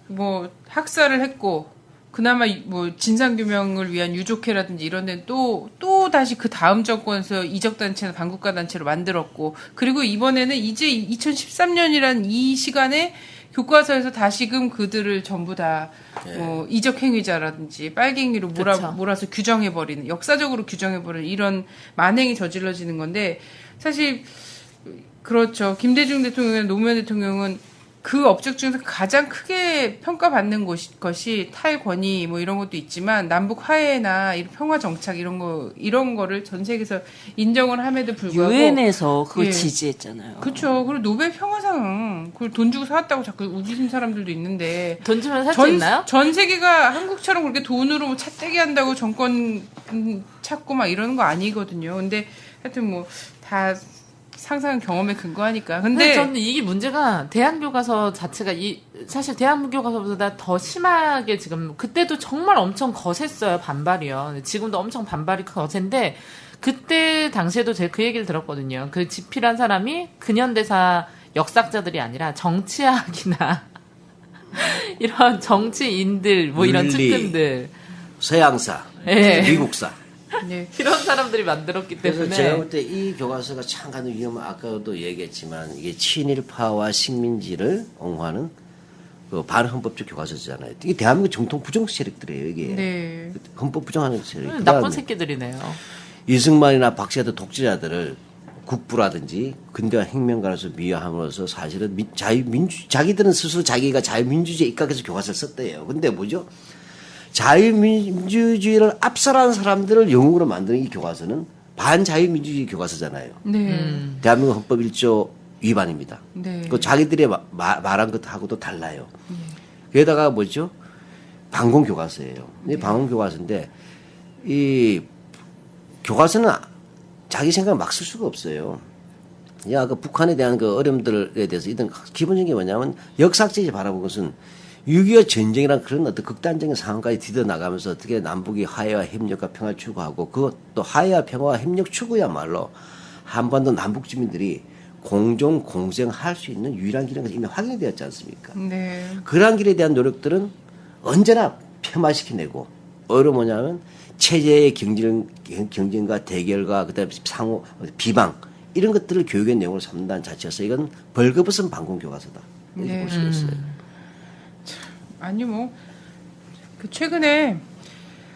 뭐 학살을 했고 그나마 뭐 진상규명을 위한 유족회라든지 이런 데는 또 다시 그 다음 정권에서 이적단체나 반국가 단체로 만들었고 그리고 이번에는 이제 2013년이란 이 시간에 교과서에서 다시금 그들을 전부 다 뭐 이적행위자라든지 빨갱이로 몰아서 규정해버리는 역사적으로 규정해버리는 이런 만행이 저질러지는 건데 사실 그렇죠. 김대중 대통령이나 노무현 대통령은 그 업적 중에서 가장 크게 평가받는 것이 탈권위 뭐 이런 것도 있지만 남북 화해나 이런 평화 정착 이런 거를 전 세계에서 인정을 함에도 불구하고 유엔에서 그걸 지지했잖아요. 그렇죠. 그리고 노벨 평화상 그걸 돈 주고 사왔다고 자꾸 우기신 사람들도 있는데 돈 주면 살 수 있나요? 전 세계가 한국처럼 그렇게 돈으로 찻대기 한다고 정권 찾고 막 이러는 거 아니거든요. 근데 하여튼 뭐 다 상상 경험에 근거하니까. 근데 근데 저는 이게 문제가 대한교과서 자체가 사실 대한교과서보다 더 심하게 지금 그때도 정말 엄청 거셌어요. 반발이요. 지금도 엄청 반발이 거센데 그때 당시에도 제가 그 얘기를 들었거든요. 그 집필한 사람이 근현대사 역사학자들이 아니라 정치학이나 이런 정치인들 뭐 이런 윤리. 측근들 서양사, 예. 미국사. 네. 이런 사람들이 만들었기 그래서 때문에 제가 볼 때 이 교과서가 참 가는 위험은 아까도 얘기했지만 이게 친일파와 식민지를 옹호하는 그 반헌법적 교과서잖아요. 이게 대한민국 정통 부정 세력들이에요. 이게 네. 헌법 부정하는 세력. 나쁜 그다음에 새끼들이네요. 이승만이나 박씨 같은 독재자들을 국부라든지 근대화 혁명가로서 미화함으로써 사실은 자기들은 스스로 자기가 자유민주주의에 입각해서 교과서를 썼대요. 근데 뭐죠? 자유민주주의를 압살한 사람들을 영웅으로 만드는 이 교과서는 반자유민주주의 교과서잖아요. 네. 대한민국 헌법 1조 위반입니다. 네. 그 자기들이 말한 것하고도 달라요. 게다가 뭐죠? 반공 교과서예요. 이 반공 교과서인데 이 교과서는 자기 생각을 막 쓸 수가 없어요. 야, 그 북한에 대한 그 어려움들에 대해서 이런 기본적인 게 뭐냐면 역사학자들이 바라본 것은 6.25 전쟁이란 그런 어떤 극단적인 상황까지 디뎌나가면서 어떻게 남북이 화해와 협력과 평화를 추구하고 그것도 화해와 평화와 협력 추구야말로 한반도 남북 주민들이 공존 공생할 수 있는 유일한 길은 이미 확인이 되었지 않습니까? 네. 그러한 길에 대한 노력들은 언제나 폄하시켜내고 오히려 뭐냐면 체제의 경쟁과 대결과 그다음에 상호 비방 이런 것들을 교육의 내용으로 삼는다는 자체에서 이건 벌거벗은 반공 교과서다 이렇게 네. 볼 수 있어요. 아니 뭐 그 최근에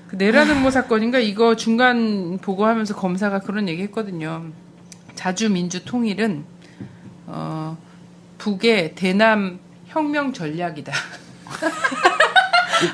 그 내란음모 사건인가 이거 중간 보고하면서 검사가 그런 얘기했거든요. 자주 민주 통일은 북의 대남 혁명 전략이다.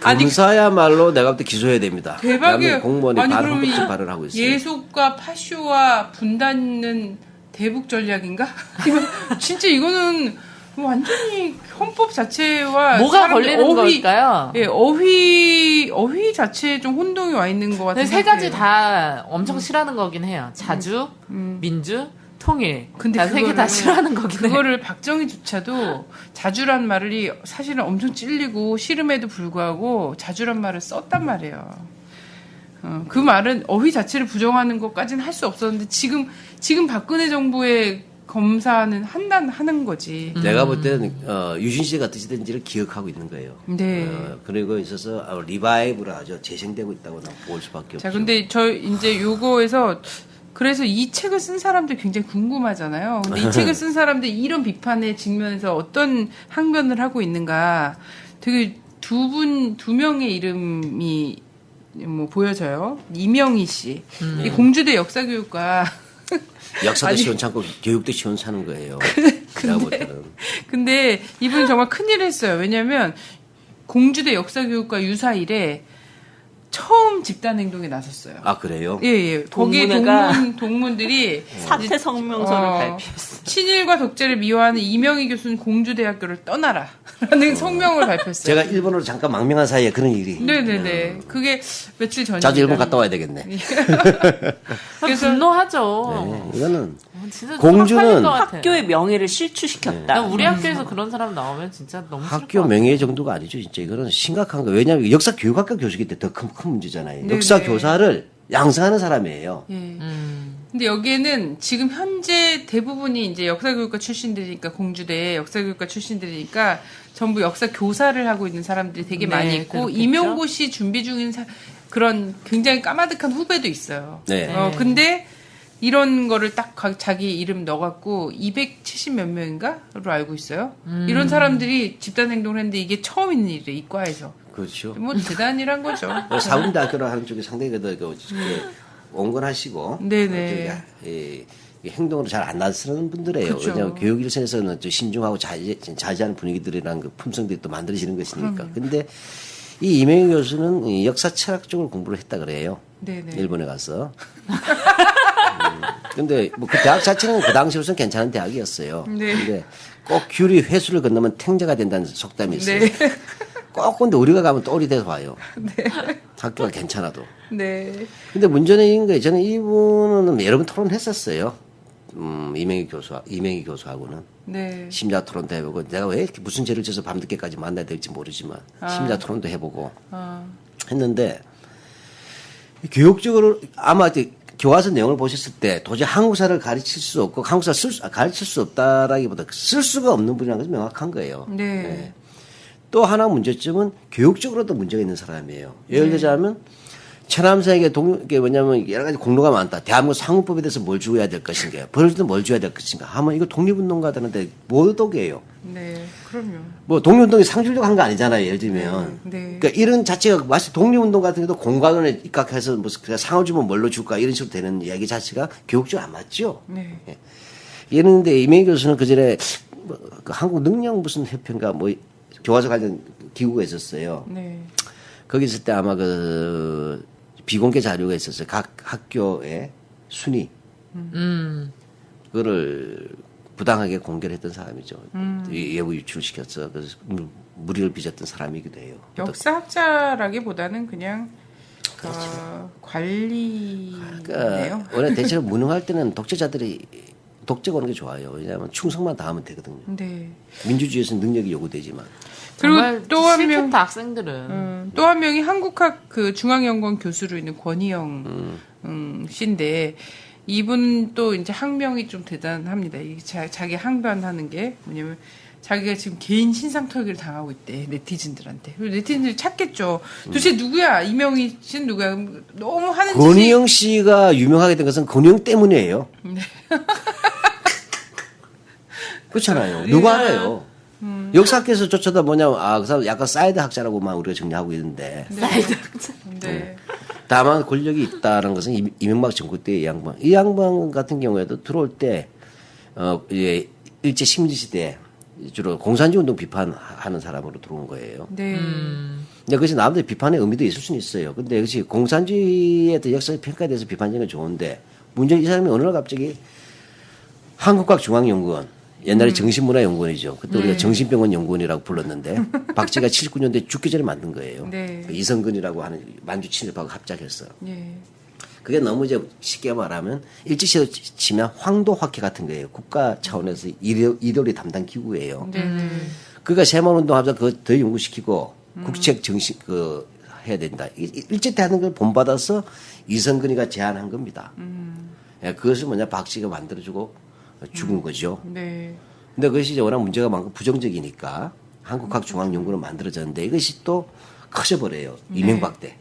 아니, 검사야말로 내가 볼 때 기소해야 됩니다. 대박이에요. 대한민국 공무원이 아니, 그럼 반헌법적 발언을 하고 있어요. 예속과 파쇼와 분단은 대북 전략인가? 이거 진짜 이거는 완전히 헌법 자체와 뭐가 사람들 걸리는 걸까요? 예, 어휘 자체에 좀 혼동이 와 있는 것 같아요. 근데 세 가지 다 엄청 싫어하는 거긴 해요. 자주, 민주, 통일. 근데 세 개 다 그거를- 싫어하는 거긴 해요. 그거를 박정희조차도 자주란 말이 사실은 엄청 찔리고 싫음에도 불구하고 자주란 말을 썼단 말이에요. 그 말은 어휘 자체를 부정하는 것까지는 할 수 없었는데 지금 박근혜 정부의 검사는 하는 거지. 내가 볼 때는 유신 씨가 뜻이든지를 기억하고 있는 거예요. 네. 그리고 있어서 리바이브를 하죠. 재생되고 있다고 볼 수밖에 없죠. 자, 근데 저 이제 요거에서 그래서 이 책을 쓴 사람들 굉장히 궁금하잖아요. 근데 이 책을 쓴 사람들 이런 비판에 직면해서 어떤 항변을 하고 있는가 되게 두 명의 이름이 뭐 보여져요. 이명희 씨. 이 공주대 역사교육과 역사도 아니, 시원찮고 교육도 시원찮은 거예요. 내가 볼 때는. 근데 이분이 정말 큰일을 했어요. 왜냐하면 공주대 역사교육과 유사일에 처음 집단행동에 나섰어요. 아 그래요? 예, 예. 거기 동문회가 동문들이 사퇴 성명서를 어, 발표했어요. 친일과 독재를 미화하는 이명희 교수는 공주대학교를 떠나라. 라는 성명을 발표했어요. 제가 일본으로 잠깐 망명한 사이에 그런 일이. 네네네. 그게 며칠 전입니다. 자주 일본 갔다 와야 되겠네. 그래서 분노하죠. 네, 이거는 진짜 공주는 척박할 것 같아. 학교의 명예를 실추시켰다. 난 우리 학교에서 그런 사람 나오면 진짜 너무 싫을 학교 것 같아. 명예 정도가 아니죠. 진짜 이거는 심각한 거. 왜냐하면 역사 교육학과 교수기 때 더 큰 문제잖아요. 네네. 역사 교사를 양성하는 사람이에요. 예. 근데 여기에는 지금 현재 대부분이 이제 역사교육과 출신들이니까 공주대 역사교육과 출신들이니까 전부 역사 교사를 하고 있는 사람들이 되게 네, 많이 있고 그렇겠죠. 임용고시 준비 중인 그런 굉장히 까마득한 후배도 있어요. 네. 근데 이런 거를 딱 자기 이름 넣어갖고 270 몇 명인가로 알고 있어요. 이런 사람들이 집단 행동을 했는데 이게 처음 있는 일이에요. 이과에서. 그렇죠. 뭐 대단한 일 한 거죠. 사군대학교를 하는 쪽이 상당히 그래도 온건하시고 네네. 행동으로 잘 안 나서는 분들이에요. 그쵸. 왜냐하면 교육 일선에서는 좀 신중하고 자제하는 분위기들이라는 그 품성들이 또 만들어지는 것이니까. 근데 이 이명희 교수는 이 역사 철학 쪽을 공부를 했다 그래요. 네네. 일본에 가서. 근데 뭐 그 대학 자체는 그 당시로서는 괜찮은 대학이었어요. 네. 근데 꼭 귤이 회수를 건너면 탱자가 된다는 속담이 있어요. 네. 꼭 근데 우리가 가면 똘이 돼서 와요. 학교가 괜찮아도. 네. 근데 문제는 이런 거예요. 저는 이분은 여러 번 토론했었어요. 이명희 교수하고는 네. 심야 토론도 해보고 내가 왜 이렇게 무슨 죄를 져서 밤늦게까지 만나야 될지 모르지만 심야 토론도 해보고 했는데 교육적으로 아마 이제 교과서 내용을 보셨을 때 도저히 한국사를 가르칠 수 없고 한국사 가르칠 수 없다라기보다 쓸 수가 없는 분이라는 것이 명확한 거예요. 네. 또 하나 문제점은 교육적으로도 문제가 있는 사람이에요. 예를 들자면 천암사에게 이게 뭐냐면 여러 가지 공로가 많다. 대한민국 상훈법에 대해서 뭘 줘야 될 것인가, 벌도 뭘 줘야 될 것인가 하면 이거 독립운동가들한테 모독이에요. 네. 그럼요. 뭐 독립운동이 상주려고 한 거 아니잖아요. 예를 들면. 네. 그러니까 이런 자체가 마치 독립운동 같은 경우도 공과론에 입각해서 무슨 그냥 상을 주면 뭘로 줄까 이런 식으로 되는 이야기 자체가 교육적으로 안 맞죠. 네. 이랬는데 이명희 교수는 그 전에 그 한국 능력 무슨 협회인가 뭐 교과서 관련 기구가 있었어요. 네. 거기 있을 때 아마 그 비공개 자료가 있었어요. 각 학교의 순위. 그거를 부당하게 공개를 했던 사람이죠. 예부 유출시켰어. 그래서 무리를 빚었던 사람이기도 해요. 역사학자라기보다는 그냥 관리네요. 그러니까 원래 대체로 무능할 때는 독재가 오는 게 좋아요. 왜냐하면 충성만 다하면 되거든요. 네. 민주주의에서 능력이 요구되지만. 정말 그리고 또 한 명, 싫겠다 학생들은. 또 한 명이 한국학 그 중앙연구원 교수로 있는 권희영 씨인데 이분 또 이제 학명이 좀 대단합니다. 이 자기 항변하는 게 뭐냐면 자기가 지금 개인 신상털기를 당하고 있대 네티즌들한테. 그리고 네티즌들이 찾겠죠. 도대체 누구야? 이명희 씨는 누구야? 너무 하는 짓이. 권희영 씨가 유명하게 된 것은 권희영 때문이에요. 네. 그렇잖아요. 누가 알아요? 역사학에서조차도 뭐냐면 그 사람 약간 사이드 학자라고만 우리가 정리하고 있는데 사이드 학자. 네. 다만 권력이 있다는 것은 이명박 정부 때 이 양반 같은 경우에도 들어올 때 이제 일제 식민지 시대에 주로 공산주의 운동 비판하는 사람으로 들어온 거예요. 네. 근데 그것이 남들 비판의 의미도 있을 수는 있어요. 근데 그것이 공산주의에 대한 역사적 평가에 대해서 비판적인 건 좋은데 문제는 이 사람이 어느 날 갑자기 한국과학중앙연구원 옛날에 정신문화연구원이죠. 그때 우리가 정신병원 연구원이라고 불렀는데 박쥐가 79년도에 죽기 전에 만든 거예요. 네. 그 이성근이라고 하는 만주 친일파하고 합작했어요. 네. 그게 너무 이제 쉽게 말하면 일제시대로 치면 황도학회 같은 거예요. 국가 차원에서 이데올리 담당 기구예요. 네. 그러니까 새만운동하면서 그거 더 연구시키고 국책 정신 해야 된다. 일제 때 하는 걸 본받아서 이성근이가 제안한 겁니다. 예, 그것을 뭐냐 박쥐가 만들어주고 죽은 거죠. 네. 근데 그것이 이제 워낙 문제가 많고 부정적이니까 한국학중앙연구로 만들어졌는데 이것이 또 커져버려요. 이명박 때.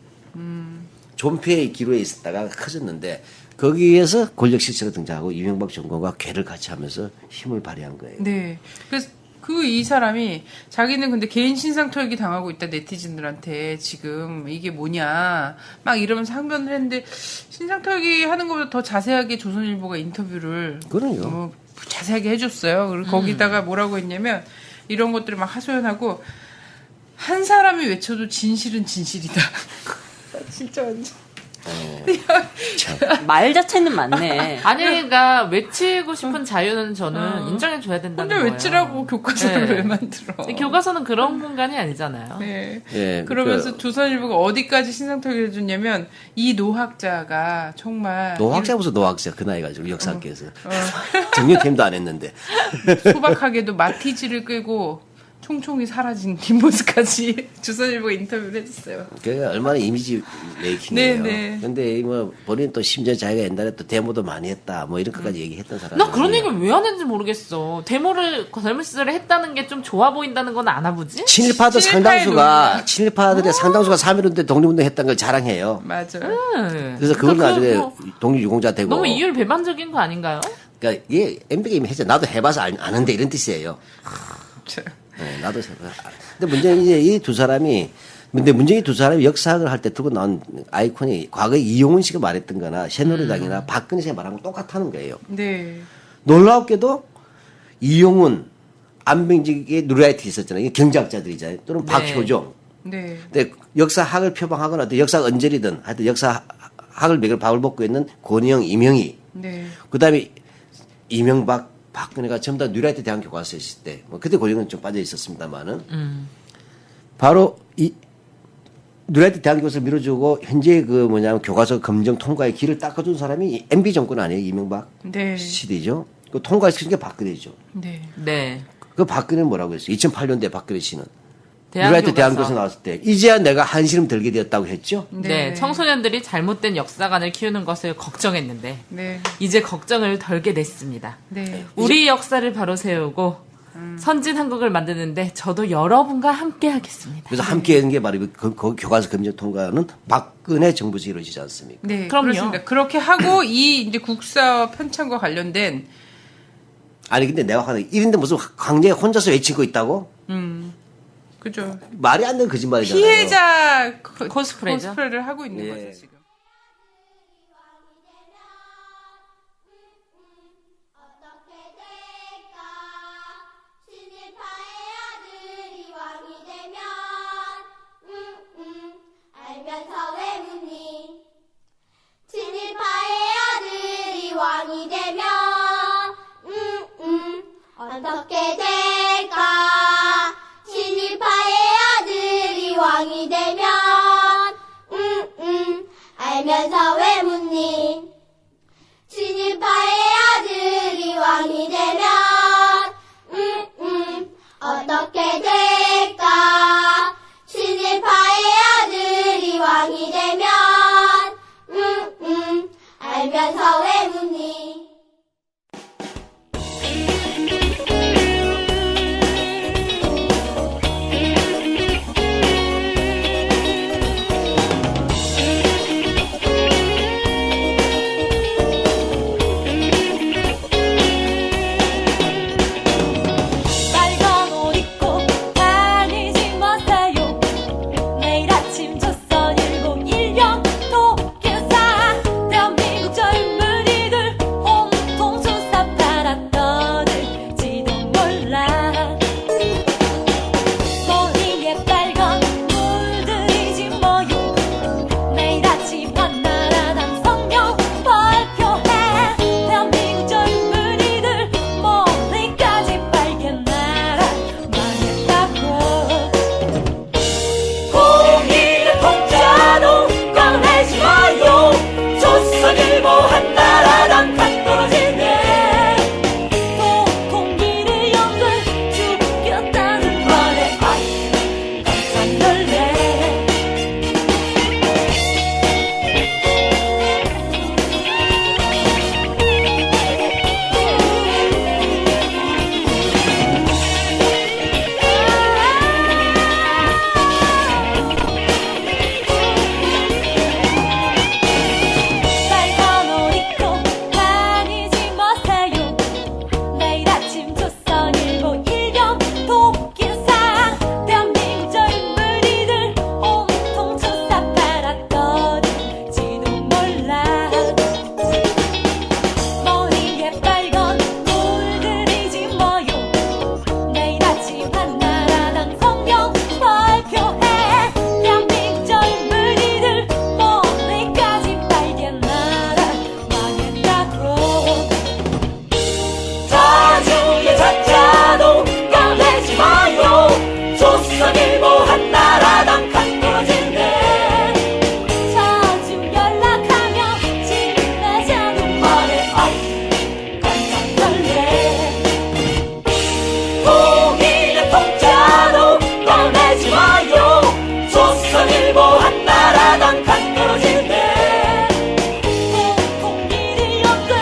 존폐의 기로에 있었다가 커졌는데 거기에서 권력 실세가 등장하고 이명박 정권과 궤를 같이 하면서 힘을 발휘한 거예요. 네. 그래서 이 사람이 자기는 근데 개인 신상 털기 당하고 있다 네티즌들한테 지금 이게 뭐냐 막 이러면서 항변을 했는데 신상 털기 하는 것보다 더 자세하게 조선일보가 인터뷰를 그럼요. 자세하게 해줬어요. 그리고 거기다가 뭐라고 했냐면 이런 것들을 막 하소연하고 한 사람이 외쳐도 진실은 진실이다. 진짜 완전. 말 자체는 맞네. 아니 그러니까 외치고 싶은 자유는 저는 인정해줘야 된다는 근데 거예요. 외치라고 교과서를 네. 왜 만들어? 교과서는 그런 공간이 아니잖아요. 네. 예, 그러면서 조선일보가 어디까지 신상털기를 해줬냐면 이 노학자가 정말 노학자 무슨 노학자 그 나이 가지고 역사학계에서 정년퇴임도 안 했는데 소박하게도 마티즈를 끌고 총총이 사라진 뒷모습까지 조선일보가 인터뷰를 해줬어요. 그게 얼마나 이미지 메이킹이에요. 네. 근데 뭐 본인 또 심지어 자기가 옛날에 또 데모도 많이 했다 뭐 이런 것까지 얘기했던 사람. 난 그런 얘기를 왜 하는지 모르겠어. 데모를 젊은 시절에 했다는 게 좀 좋아 보인다는 건 아나 보지? 친일파들 친일파들의 상당수가 3.1운동 독립운동 했다는 걸 자랑해요. 맞아요. 그래서 그걸 나중에 뭐 독립유공자 되고. 너무 이율 배반적인 거 아닌가요? 그러니까 이게 MB가 이미 했죠. 나도 해봐서 아는데 이런 뜻이에요. 네, 나도 해봐. 근데 문제는 이제 이 두 사람이 역사학을 할 때 들고 나온 아이콘이 과거에 이용훈 씨가 말했던 거나 새누리당이나 박근혜 씨가 말한 거 똑같다는 거예요. 네. 놀랍게도 이용훈, 안병직의 누리라이트 있었잖아요. 이게 경제학자들이잖아요. 또는 네. 박효종. 네. 근데 역사학을 표방하거나 어떤 역사 언저리든 하여튼 역사학을 맥을 밥을 먹고 있는 권희영, 이명희. 네. 그 다음에 이명박, 박근혜가 전부 다 뉴라이트 대학 교과서에 있을 때, 뭐 그때 권희영은 좀 빠져 있었습니다만은 바로 누리한테 대한교육을 밀어주고 현재 그 뭐냐면 교과서 검정 통과의 길을 닦아준 사람이 MB 정권 아니에요? 이명박 네. 시대죠. 그 통과시킨 게 박근혜죠. 네. 네. 그 박근혜는 뭐라고 했어요? 2008년대 박근혜 씨는 누리한테 대한교과서. 대한교육에서 나왔을 때 이제야 내가 한시름 들게 되었다고 했죠. 네. 청소년들이 잘못된 역사관을 키우는 것을 걱정했는데 네. 이제 걱정을 덜게 됐습니다. 네. 우리 역사를 바로 세우고 선진 한국을 만드는데 저도 여러분과 함께 하겠습니다. 그래서 함께 하는 게 바로 그 교과서 검정 통과는 박근혜 정부에서 이루어지지 않습니까? 네. 그럼요. 그렇습니다. 그렇게 하고 이 이제 국사 편찬과 관련된 아니 근데 내가 하는 이런데 무슨 강제 혼자서 외치고 있다고? 그죠. 말이 안 되는 거짓말이잖아요. 피해자 코스프레죠. 코스프레를 하고 있는 예. 거죠, 지금. 어떻게 될까? 신일파의 아들이 왕이 되면 알면서 왜 묻니? 친일파의 아들이 왕이 되면 어떻게 될까? 친일파의 아들이 왕이 되면 알면서 왜 묻니? 친일파의 아들이 왕이 되면 어떻게 될까? 친일파의 아들이 왕이 되면 알면서 왜 묻니? 빨간 옷 입고 다니지 마세요. 매일 아침 조선일보 일병 도교사 대한민국 젊은이들 온통 수사팔아 떠들지도 몰라. 머리에 빨간 물들이지 뭐요. 매일 아침 한나라당 성명 발표해. 대한민국 젊은이들 머리까지 빨간 나라 망했다고. 공일의 통짜도 꺼내지 마요. 조선일보 한나라당 간 떨어지네. 또 공일의 영들 죽였다는 말에 아이 깜짝 놀래. 빨간 옷 입고 다니지 마세요. 매일 아침 조선일보 일병 도끼사 대한민국 젊은이들 온통 조사팔아 떠들지도 몰라. 머리에 빨간 물들이지 뭐요. 매일 아침 한나라당 성명 발표해. 대한민국 젊은이들 머리까지 빨간 나라 망했다고. 자주의 자자도 꺼내지 마요. 조선일보 한나라당 간 떨어지네. 자주 연락하면 친해자는 말에 아이 깜짝 놀래. 공일의 통짜도 꺼내지 마요. 조선일보 한나라당 간 떨어지네. 공일의 영들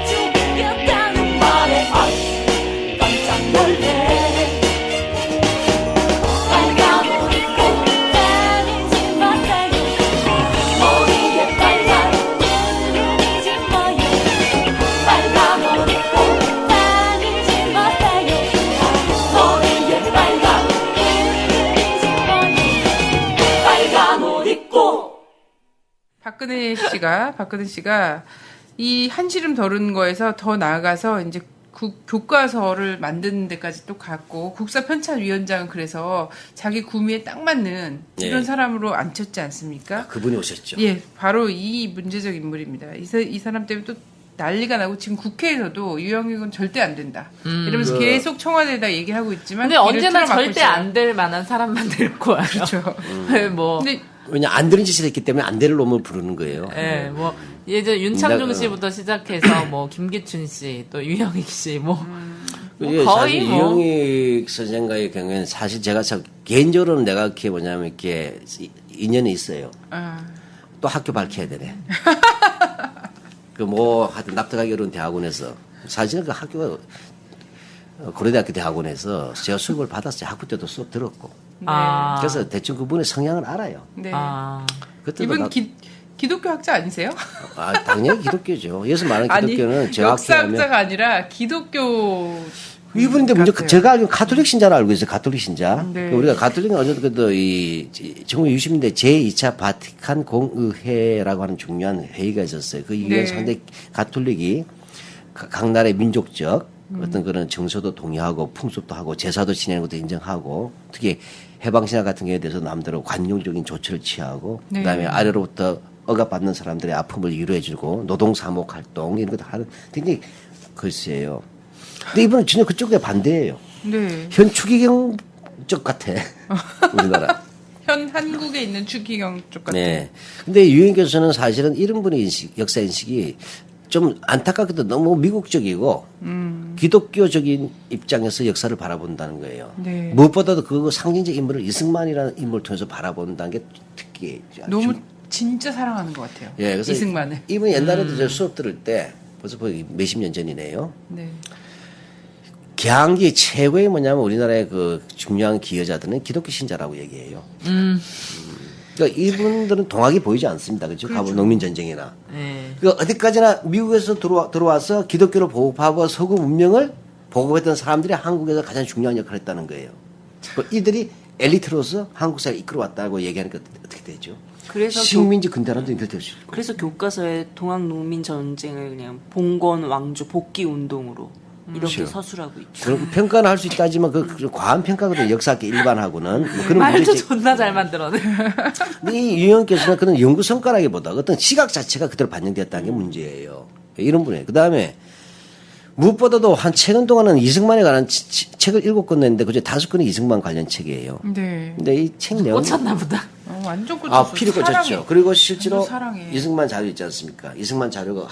죽였다는 말에 아이 깜짝 놀래. 빨간 옷 입고 다니지 마세요. 머리에 빨간 물들이지 마요. 빨간 옷 입고 다니지 마세요. 머리에 빨간 물들이지 마요. 빨간 옷 입고. 박근혜 씨가 이 한시름 덜은 거에서 더 나아가서 이제 교과서를 만드는 데까지 또 갔고 국사 편찬 위원장은 그래서 자기 구미에 딱 맞는 이런 네. 사람으로 앉혔지 않습니까? 그분이 오셨죠. 예, 바로 이 문제적 인물입니다. 이 사람 때문에 또 난리가 나고 지금 국회에서도 유영익은 절대 안 된다. 이러면서 계속 청와대에다 얘기를 하고 있지만 근데 뒤를 언제나 틀어막고 절대 있어요. 안 될 만한 사람만 데리고 와요. 그렇죠. 뭐 근데 왜냐 안 되는 짓을 했기 때문에 안 되는 놈을 부르는 거예요. 예, 뭐 예전 윤창중 씨부터 시작해서 뭐 김기춘 씨, 또 유영익 씨, 뭐 이게 거의 사실 뭐. 이영익 선생과의 경우에는 사실 제가 참 개인적으로는 내가 이렇게 뭐냐면 이렇게 인연이 있어요. 또 학교 밝혀야 되네. 그 뭐 하여튼 납득하기 어려운 대학원에서 사실은 그 학교가 고려대학교 대학원에서 제가 수업을 받았어요. 학부 때도 수업 들었고. 아, 그래서 대충 그분의 성향을 알아요. 네. 아, 그때도 이분 나- 기독교 학자 아니세요? 당연히 기독교죠. 여기서 말하는 아니, 기독교는 제가 학교하면 역사학자가 아니라 기독교 이분인데 문제 같아요. 제가 알기로 가톨릭 신자로 알고 있어요. 가톨릭 신자. 네. 그 우리가 가톨릭은 어쨌든 이 1960년대 제2차 바티칸 공의회라고 하는 중요한 회의가 있었어요. 그 이후에 네. 상당히 가톨릭이 각 나라의 민족적 어떤 그런 정서도 동의하고 풍습도 하고 제사도 지내는 것도 인정하고 특히 해방신화 같은 경우에 대해서 남대로 관용적인 조치를 취하고 네. 그다음에 아래로부터 억압받는 사람들의 아픔을 위로해주고 노동사목 활동 이런 것도 하는 굉장히 글쎄요. 근데 이분은 전혀 그쪽에 반대예요. 네. 현 추기경 쪽 같아. 우리나라. 현 한국에 있는 추기경 쪽 같은. 네. 근데 유인 교수는 사실은 이런 분의 인식, 역사 인식이 좀 안타깝게도 너무 미국적이고 기독교적인 입장에서 역사를 바라본다는 거예요. 네. 무엇보다도 그 상징적 인물을 이승만이라는 인물을 통해서 바라본다는 게 특히 너무 진짜 사랑하는 것 같아요. 예, 그래서 이승만을. 이분이 옛날에도 저 수업 들을 때 벌써 몇십 년 전이네요. 네. 개항기 최고의 뭐냐면 우리나라의 그 중요한 기여자들은 기독교 신자라고 얘기해요. 그러니까 이분들은 동학이 보이지 않습니다. 그렇죠? 가보 농민 전쟁이나. 네. 그러니까 어디까지나 미국에서 들어와서 기독교를 보급하고 서구 문명을 보급했던 사람들이 한국에서 가장 중요한 역할을 했다는 거예요. 그 이들이 엘리트로서 한국 사회를 이끌어왔다고 얘기하니까 어떻게 되죠? 그래서 식민지 근대화도 연결될 수 있고. 그래서 교과서에 동학 농민 전쟁을 그냥 봉건 왕조 복귀 운동으로 이렇게 그렇죠. 서술하고 있죠. 그럼 평가는 할 수 있다지만 그 과한 평가거든요. 역사학계 일반하고는 뭐 그런 말도 문제지. 존나 잘 만들어내. 근데 이 유영 교수는 그런 연구 성과라기보다 어떤 시각 자체가 그대로 반영되었다는 게 문제예요. 이런 분이에요. 그 다음에 무엇보다도 한 최근 동안은 이승만에 관한 책을 7권 냈는데 그중에 5권이 이승만 관련 책이에요. 네. 근데 이 책 내용 꽂혔나 보다. 완전 꽂혔어. 아 필이 꽂혔죠. 그리고 실제로 완전 사랑해. 이승만 자료 있지 않습니까? 이승만 자료가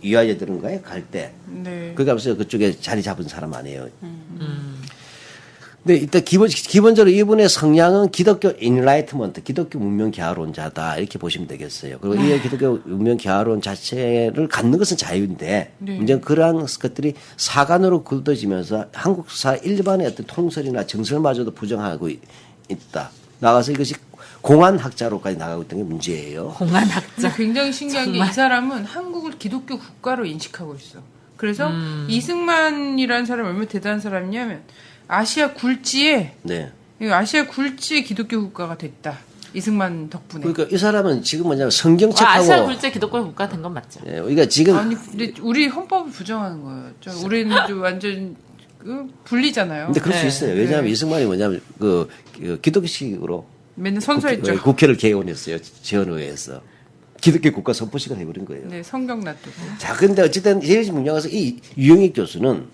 유아예들인가에 갈 때 네. 그게 하면서 그쪽에 자리 잡은 사람 아니에요. 근데 일단 기본적으로 이분의 성향은 기독교 인라이트먼트, 기독교 문명 개화론자다 이렇게 보시면 되겠어요. 그리고 이 기독교 문명 개화론 자체를 갖는 것은 자유인데 네. 문제는 그러한 것들이 사관으로 굳어지면서 한국사 일반의 어떤 통설이나 정설마저도 부정하고 있다. 나가서 이것이 공안학자로까지 나가고 있던 게 문제예요. 공안학자. 근데 굉장히 신기한 게 정말. 이 사람은 한국을 기독교 국가로 인식하고 있어. 그래서 이승만이라는 사람이 얼마나 대단한 사람이냐면 아시아 굴지에 네. 아시아 굴지의 기독교 국가가 됐다. 이승만 덕분에. 그러니까 이 사람은 지금 뭐냐면 아시아 성경책하고 굴제 기독교 국가 된 건 맞죠. 예, 우리가 지금 아니 근데 우리 헌법을 부정하는 거예요. 우리는 좀 완전 분리잖아요. 근데 그럴 수 네. 있어요. 왜냐하면 네. 이승만이 뭐냐면 그 기독교식으로 맨날 선서했죠. 국회를 개원했어요. 지원의회에서 기독교 국가 선포식을 해버린 거예요. 네, 성경 놔두고. 자, 근데 어쨌든 제일 문제가서 이 유영익 교수는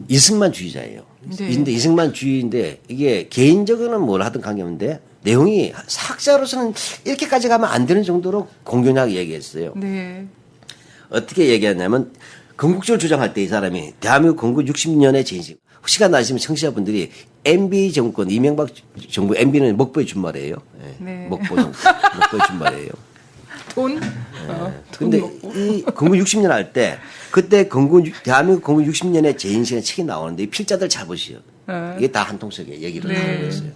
이승만주의자예요. 네. 근데 이승만주의인데 이게 개인적으로는 뭘 하든 관계없는데 내용이 학자로서는 이렇게까지 가면 안 되는 정도로 공견하게 얘기했어요. 네. 어떻게 얘기하냐면 건국주를 주장할 때 이 사람이 대한민국 건국 60년의 진실. 시간 나시면 청취자분들이 MB 정권 이명박 정부 MB는 먹보의 준말이에요. 예. 네. 먹보 정권 먹보의 준말이에요. 돈? 근데 이 건국 60년 할 때 그때 대한민국 건국 60년의 재인식의 책이 나오는데 이 필자들 잘 보시오. 이게 다 한통속에 얘기를 네. 하고 있어요.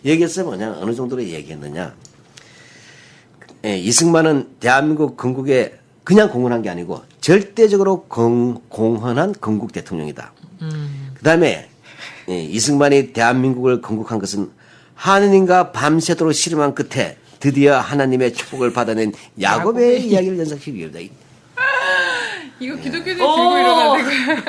얘기했어요. 뭐냐 어느 정도로 얘기했느냐. 예, 이승만은 대한민국 건국에 그냥 공헌한 게 아니고 절대적으로 공헌한 건국 대통령이다. 그다음에 이승만이 대한민국을 건국한 것은 하느님과 밤새도록 씨름한 끝에 드디어 하나님의 축복을 받아낸 야곱의 이야기를 연상시키기 위해다. 이거 기독교들 들고 일어나는 거야.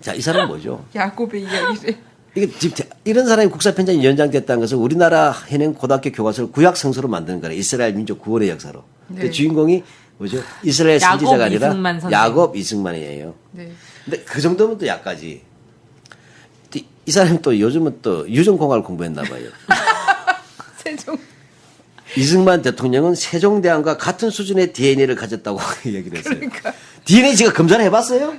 자, 이 사람은 뭐죠? 야곱의 이야기를. 이게 지금 이런 사람이 국사편찬이 연장됐다는 것은 우리나라 현행 고등학교 교과서를 구약 성서로 만드는 거예요. 이스라엘 민족 구원의 역사로. 근데 네. 주인공이 뭐죠? 이스라엘 야곱 선지자가 아니라 이승만 선생. 야곱 이승만이에요. 네. 근데 그 정도면 또 약까지. 이 사람이 또 요즘은 또 유전공학을 공부했나 봐요. 이승만 대통령은 세종대왕과 같은 수준의 DNA를 가졌다고 얘기를 했어요. DNA 제가 검사를 해봤어요?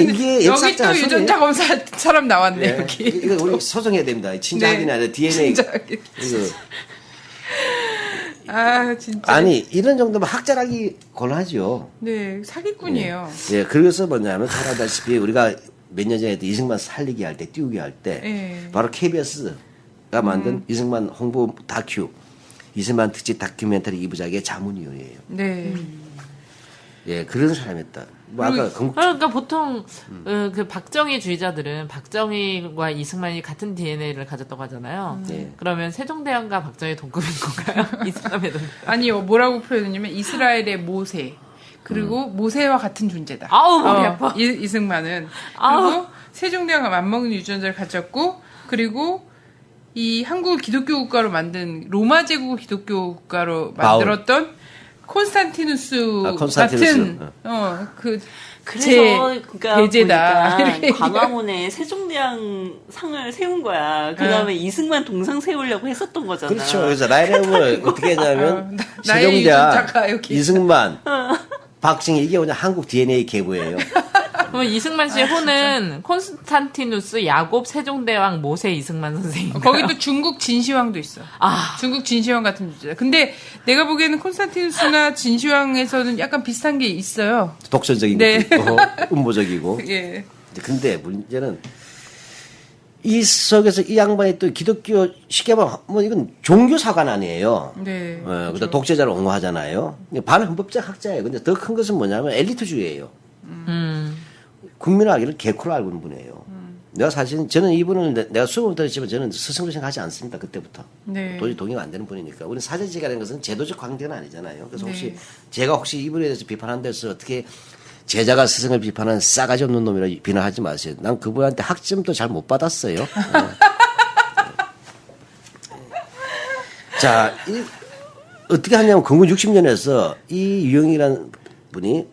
이게 여기 역사학자 또 유전자 검사 사람 나왔네 여기. 이거 우리 소송해야 됩니다. 진짜 네. 확인이 아니라 DNA. 진짜. 이거. 아 진짜. 아니 이런 정도면 학자라기 곤하죠. 네 사기꾼이에요. 예, 그래서 뭐냐면 잘 알다시피 우리가 몇 년 전에 이승만 살리기 할 때 띄우기 할 때 네. 바로 KBS가 만든 이승만 홍보 다큐 이승만 특집 다큐멘터리 2부작의 자문위원이에요. 네. 예, 그런 사람이었다. 뭐 아까 그러니까 보통 그 박정희 주의자들은 박정희와 이승만이 같은 DNA를 가졌다고 하잖아요. 네. 그러면 세종대왕과 박정희 동급인 건가요? 이 사람에는. 아니요 뭐라고 표현했냐면 이스라엘의 모세 그리고 모세와 같은 존재다. 아우, 머리 아파. 이승만은 아우. 그리고 세종대왕과 맞먹는 유전자를 가졌고 그리고 이 한국을 기독교 국가로 만든 로마 제국 기독교 국가로 만들었던 콘스탄티누스 콘스탄티누스. 같은 그래서 그러니까 배제다. 보니까 광화문에 세종대왕 상을 세운 거야. 그 다음에 이승만 동상 세우려고 했었던 거잖아. 그렇죠. 그래서 라인업을 어떻게 했냐면 나의 유전자가 여기 이승만, 박정희 이게 그냥 한국 DNA 계보예요. 그러면 이승만 씨의 호는 콘스탄티누스, 야곱, 세종대왕, 모세, 이승만 선생님. 거기 또 중국 진시황도 있어. 아. 중국 진시황 같은 존재다. 근데 내가 보기에는 콘스탄티누스나 진시황에서는 약간 비슷한 게 있어요. 독선적인 네. 것도 있고 음모적이고. 예. 근데 문제는 이 속에서 이 양반이 또 기독교 쉽게 말하면 뭐 이건 종교사관 아니에요. 네. 그러니까 독재자를 옹호하잖아요. 반헌법적 학자예요. 근데 더 큰 것은 뭐냐면 엘리트주의예요. 국민을 알기를 개코로 알고 있는 분이에요. 내가 사실 저는 이분을 내가 수업을 들었지만 저는 스승으로 생각하지 않습니다. 그때부터. 네. 도저히 동의가 안 되는 분이니까. 우리는 사제지가라는 것은 제도적 관계는 아니잖아요. 그래서 혹시 네. 제가 혹시 이분에 대해서 비판한 데서 어떻게 제자가 스승을 비판하는 싸가지 없는 놈이라 비난하지 마세요. 난 그분한테 학점도 잘 못 받았어요. 자, 어떻게 하냐면 건국 60년에서 이 유영이라는 분이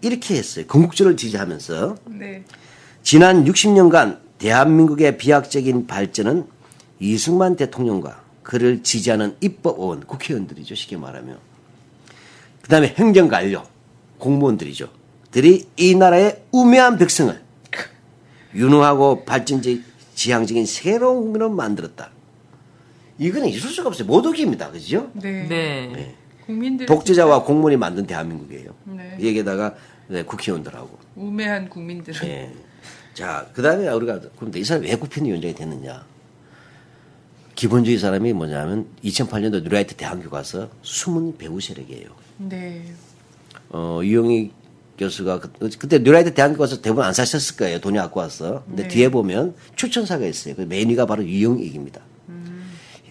이렇게 했어요. 건국절을 지지하면서 네. 지난 60년간 대한민국의 비약적인 발전은 이승만 대통령과 그를 지지하는 입법원, 국회의원들이죠. 쉽게 말하면. 그 다음에 행정관료, 공무원들이죠. 들이 이 나라의 우매한 백성을 유능하고 발전적 지향적인 새로운 국민을 만들었다. 이거는 있을 수가 없어요. 모독입니다. 그죠? 네. 네. 국민들 독재자와 공무원이 만든 대한민국이에요. 네. 여기에다가 국회의원들하고. 우매한 국민들. 예. 자, 그 다음에 우리가, 그런데 이 사람이 왜 국회의원장이 됐느냐. 기본주의 사람이 뭐냐면 2008년도 뉴라이트 대학교 가서 숨은 배우 세력이에요. 네. 유영희 교수가 그때 뉴라이트 대학교 가서 대부분 안 사셨을 거예요. 돈이 갖고 와서. 근데 네. 뒤에 보면 추천사가 있어요. 그 메뉴가 바로 유영익입니다.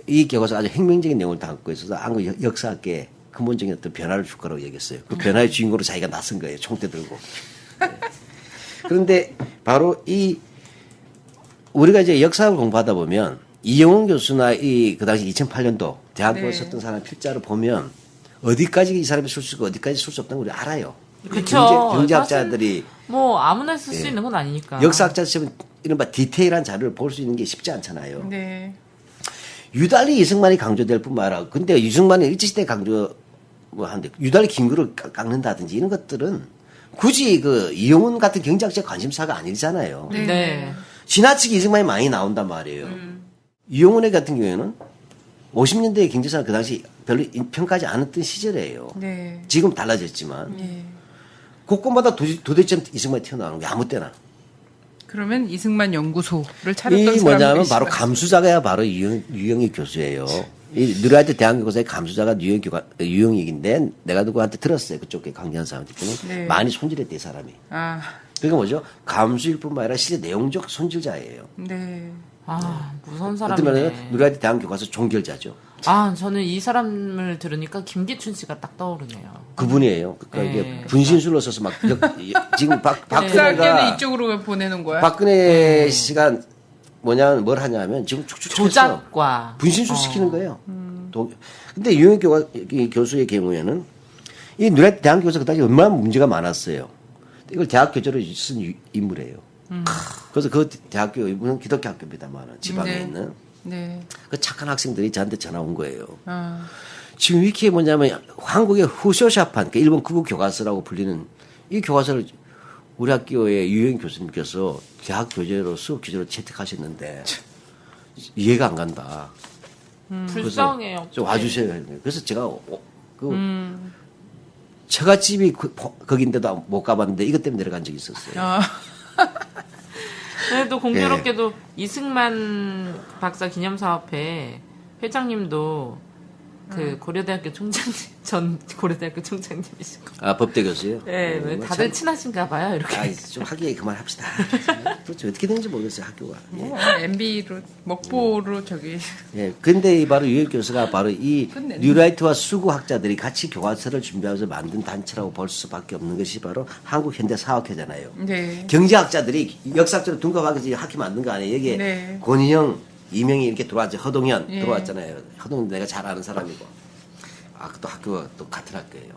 이 교과서 아주 혁명적인 내용을 담고 있어서 한국 역사학계에 근본적인 어떤 변화를 줄 거라고 얘기했어요. 그 변화의 주인공으로 자기가 나선 거예요. 총대 들고. 네. 그런데 바로 우리가 이제 역사를 공부하다 보면 이영훈 교수나 그 당시 2008년도 대학교에 네. 썼던 사람 필자를 보면 어디까지 이 사람이 쓸 수 있고 어디까지 쓸 수 없다는 걸 우리 알아요. 그쵸. 경제학자들이 뭐 아무나 쓸 수 있는 건 아니니까. 역사학자 시면 이른바 디테일한 자료를 볼 수 있는 게 쉽지 않잖아요. 네. 유달리 이승만이 강조될 뿐만 아니라 근데 이승만이 일제시대 강조 뭐 하는데 유달리 김구를 깎는다든지 이런 것들은 굳이 그 이용훈 같은 경제학자 관심사가 아니잖아요. 네. 네. 지나치게 이승만이 많이 나온단 말이에요. 이용훈의 같은 경우에는 50년대의 경제사는 그 당시 별로 평가하지 않았던 시절이에요. 네. 지금 달라졌지만 네. 곳곳마다 도대체 이승만이 튀어나오는 게 아무 때나. 그러면 이승만 연구소를 차렸던 이 사람이 뭐냐면 바로 감수자가 바로 유영익 교수예요. 이 뉴라이트 대한교과서의 감수자가 유영익인데 내가 누구한테 들었어요. 그쪽에 강의한 사람들끼리 네. 많이 손질했대 이 사람이. 아, 그러니까 뭐죠? 감수일 뿐만 아니라 실제 내용적 손질자예요. 네. 아, 무서운 어떤 면에는 사람이네. 뉴라이트 대한교과서 종결자죠. 아, 저는 이 사람을 들으니까 김기춘 씨가 딱 떠오르네요. 그분이에요. 그러니까 이게 네. 분신술로 써서 막 지금 역사학계는 박근혜가 이쪽으로 보내는 거야. 박근혜 씨가 뭐냐면 뭘 하냐면 지금 축축 쳐서 조작과 분신술 시키는 거예요. 근데 유영익 교수의 경우에는 이 뉴라이트 대한교과서 그다지 얼마나 문제가 많았어요. 이걸 대학 교재로 쓴 인물이에요. 그래서 그 대학교 이분은 기독교 학교입니다만 지방에 네. 있는 네. 그 착한 학생들이 저한테 전화 온 거예요. 아, 지금 이게 뭐냐면 한국의 후쇼샤판, 그 일본 극우 교과서라고 불리는 이 교과서를 우리 학교의 유영 교수님께서 대학 교재로 수업 교재로 채택하셨는데 이해가 안 간다. 불쌍해요. 좀 와주셔야 돼요. 그래서 제가 처갓집이 거긴데도 못 가봤는데 이것 때문에 내려간 적이 있었어요. 아, 그래도 공교롭게도 이승만 박사 기념사업회 회장님도 그 고려대학교 총장님 전 고려대학교 총장님이시고. 아, 법대 교수요? 네, 왜 다들 친하신가 봐요, 이렇게. 아, 좀 하기에 그만합시다. 도대체 어떻게 되는지 모르겠어요, 학교가. 예. 뭐 MB로 먹보로 저기 예. 근데 바로 유일 교수가 바로 이 끝냈네. 뉴라이트와 수구 학자들이 같이 교과서를 준비하면서 만든 단체라고 볼 수밖에 없는 것이 바로 한국현대사학회잖아요. 네. 경제학자들이 역사적으로 둔갑하게 학회 만든 거 아니에요. 여기에 네. 권인형, 이명이 이렇게 들어왔죠. 허동현 예. 들어왔잖아요. 허동현 내가 잘 아는 사람이고. 아, 또 학교가 또 같은 학교예요.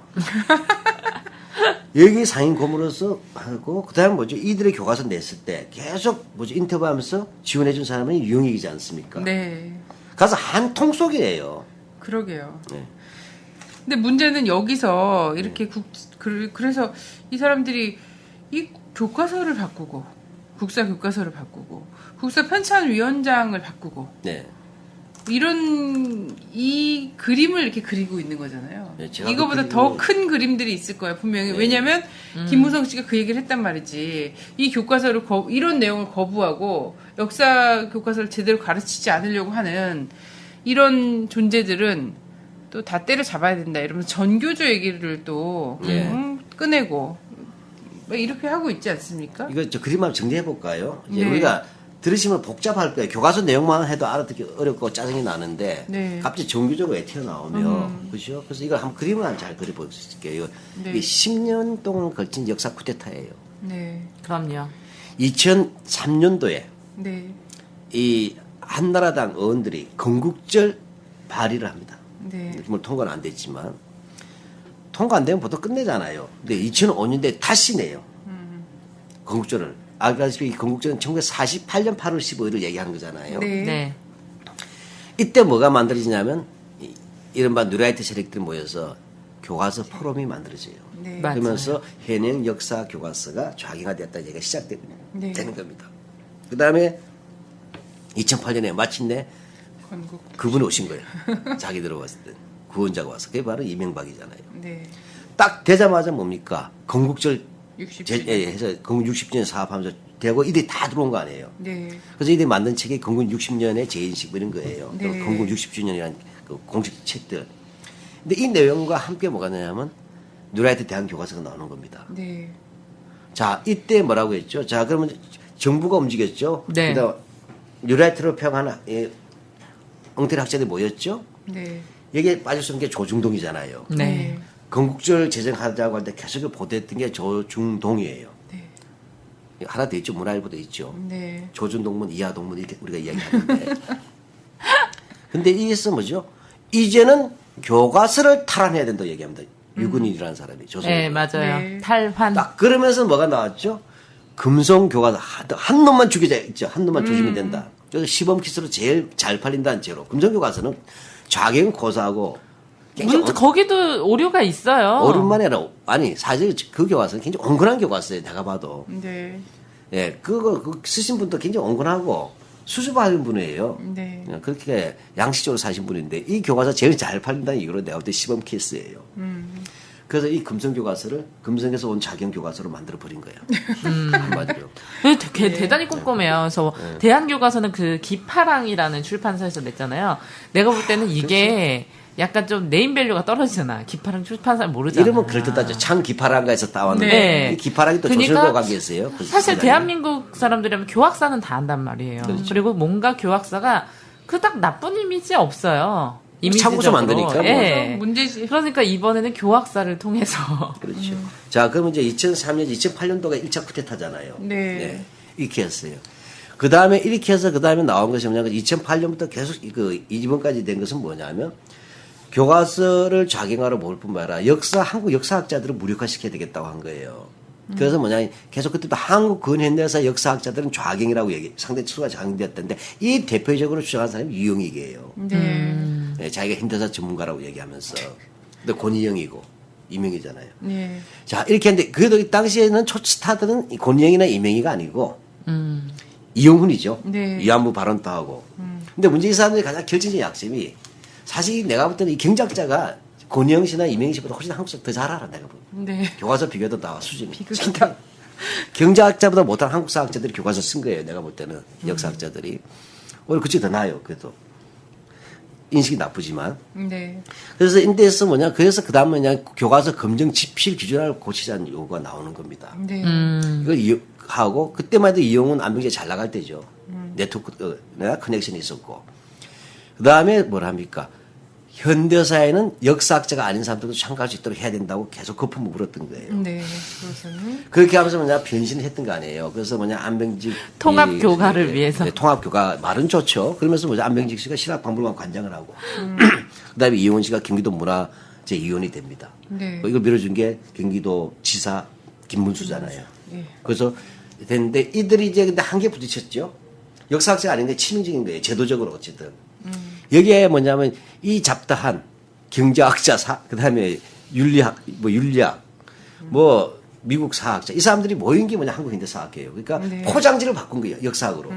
여기 상임 고문으로서 하고, 그 다음에 뭐죠? 이들의 교과서 냈을 때 계속 뭐죠? 인터뷰하면서 지원해준 사람은 유영익이지 않습니까? 네. 가서 한 통속이에요. 그러게요. 네. 근데 문제는 여기서 이렇게 그래서 이 사람들이 이 교과서를 바꾸고 국사 교과서를 바꾸고 국사 편찬위원장을 바꾸고 네. 이런 이 그림을 이렇게 그리고 있는 거잖아요. 네, 제가 이거보다 그 더 큰 그림들이 있을 거예요, 분명히. 네. 왜냐하면 김무성 씨가 그 얘기를 했단 말이지. 이 교과서를 이런 내용을 거부하고 역사 교과서를 제대로 가르치지 않으려고 하는 이런 존재들은 또 다 때려잡아야 된다. 이러면서 전교조 얘기를 또 네. 꺼내고 뭐 이렇게 하고 있지 않습니까? 이거 저 그림 한번 정리해 볼까요? 이제 네. 우리가 들으시면 복잡할 거예요. 교과서 내용만 해도 알아듣기 어렵고 짜증이 나는데 네. 갑자기 정규적으로 튀어나오면 그죠? 그래서 이걸 한번 그림을 한번 잘 그려볼게요. 네. 이게 10년 동안 걸친 역사 쿠데타예요. 네. 그럼요. 2003년도에 네. 이 한나라당 의원들이 건국절 발의를 합니다. 네. 물론 통과는 안 됐지만 통과 안 되면 보통 끝내잖아요. 근데 2005년도에 다시 내요. 건국절을. 아시다시피 건국절은 1948년 8월 15일을 얘기하는 거잖아요. 네. 네. 이때 뭐가 만들어지냐면 이른바 뉴라이트 세력들이 모여서 교과서 포럼이 만들어져요. 네. 맞아요. 그러면서 현행 역사 교과서가 좌경화됐다는 얘기가 시작되는 네. 겁니다. 그 다음에 2008년에 마침내 건국. 그분이 오신 거예요. 자기들 왔을 때. 구원자가 와서. 그게 바로 이명박이잖아요. 네. 딱 되자마자 뭡니까? 건국절 60주년. 해서 건국 60주년 사업하면서 되고 이들이 다 들어온 거 아니에요. 네. 그래서 이들이 만든 책이 건국 60년의 재인식 뭐 이런 거예요. 또 네. 건국 60주년이라는 그 공식 책들. 근데 이 내용과 함께 뭐가 나냐면 뉴라이트 대한 교과서가 나오는 겁니다. 네. 자, 이때 뭐라고 했죠? 자, 그러면 정부가 움직였죠? 네. 그다음 뉴라이트로 평한 엉터리 학자들이 모였죠? 네. 여기에 빠질 수 없는 게 조중동이잖아요. 네. 건국절 제정하자고 할 때 계속 보도했던 게 조중동이에요. 네. 하나 더 있죠. 문화일보도 있죠. 네. 조준동문, 이하동문 이렇게 우리가 이야기하는데. 근데 이게서 뭐죠? 이제는 교과서를 탈환해야 된다고 얘기합니다. 유근일이라는 사람이 조선. 네, 맞아요. 네. 탈환. 딱 그러면서 뭐가 나왔죠? 금성 교과서 한 놈만 죽이자 있죠. 한 놈만 조지면 된다. 그래서 시범 키스로 제일 잘 팔린다는 죄로 금성 교과서는 좌경 고사하고 굉장히 거기도 오류가 있어요. 어른만이 아니라 아니 사실 그 교과서는 굉장히 온건한 교과서예요. 내가 봐도. 네. 예, 그거 쓰신 분도 굉장히 온건하고 수줍어하는 분이에요. 네. 그렇게 양식적으로 사신 분인데 이 교과서 제일 잘 팔린다는 이유로 내가 볼 때 시범 케이스예요. 그래서 이 금성 교과서를 금성에서 온 자경 교과서로 만들어 버린 거예요. 한마디로. 대단히 꼼꼼해요. 그래서 대한교과서는 그 기파랑이라는 출판사에서 냈잖아요. 내가 볼 때는 이게 약간 좀 네임밸류가 떨어지잖아. 기파랑 출판사 모르잖아. 이름은 그럴듯하죠. 참 기파랑가에서 따왔는데 네. 이 기파랑이 또 그러니까 조선과 관계있어요. 사실 대한민국 사람들이면 교학사는 다 안단 말이에요. 그렇죠. 그리고 뭔가 교학사가 그닥 나쁜 이미지 없어요. 참고서 만드니까 뭐. 예. 문제지. 그러니까 이번에는 교학사를 통해서 그렇죠. 자, 그러면 이제 2003년, 2008년도가 1차 쿠데타잖아요. 네. 이렇게 했어요. 그 다음에 이렇게 해서 그 다음에 나온 것이 뭐냐면 2008년부터 계속 이번까지 된 것은 뭐냐면 교과서를 좌경화로 볼 뿐만 아니라 한국 역사학자들을 무력화시켜야 되겠다고 한 거예요. 그래서 뭐냐 계속 그때도 한국 근현대사 역사학자들은 좌경이라고 상당히 수가 좌경되었던데 이 대표적으로 주장한 사람이 유영익이에요. 네, 자기가 현대사 전문가라고 얘기하면서 근데 권희영이고 이명이잖아요. 네. 자 이렇게 했는데 그래도 이 당시에는 초스타들은 권희영이나 이명희가 아니고 이영훈이죠. 네. 위안부 발언도 하고. 근데 문제 이 사람들이 가장 결정적인 약점이 사실 내가 볼 때는 이 경제학자가 권희영 씨나 이명희 씨보다 훨씬 한국사 더 잘 알아 내가 보면. 네. 교과서 비교도 나와 수준이. 비극이다. 경제학자보다 못한 한국사학자들이 교과서 쓴 거예요. 내가 볼 때는 역사학자들이. 오히려 그쪽이 더 나아요. 그래도 인식이 나쁘지만. 네. 그래서 인대에서 뭐냐. 그래서 그 다음에 그냥 교과서 검정 집필 기준을 고치자는 요구가 나오는 겁니다. 네. 이걸 하고 그때만 해도 이용은 안병재 잘 나갈 때죠. 네트워크 커넥션이 있었고. 그 다음에 뭘 합니까? 현대사에는 역사학자가 아닌 사람들도 참가할 수 있도록 해야 된다고 계속 거품을 물었던 거예요. 네. 그래서는 그렇게 하면서 뭐냐 변신을 했던 거 아니에요. 그래서 뭐냐 안병직 통합 교과를 위해서. 네, 통합 교과 말은 좋죠. 그러면서 뭐냐 안병직 씨가 신학박물관 관장을 하고 그다음에 이용훈 씨가 경기도 문화재위원이 됩니다. 네. 이걸 밀어준 게 경기도 지사 김문수잖아요. 예. 그래서 됐는데 이들이 이제 근데 한계 부딪혔죠. 역사학자가 아닌데 치명적인 거예요. 제도적으로 어쨌든. 여기에 뭐냐면 이 잡다한 경제학자 그다음에 윤리학 뭐 미국 사학자 이 사람들이 모인 게 뭐냐 한국 현대사학이에요. 그러니까 네. 포장지를 바꾼 거예요. 역사학으로.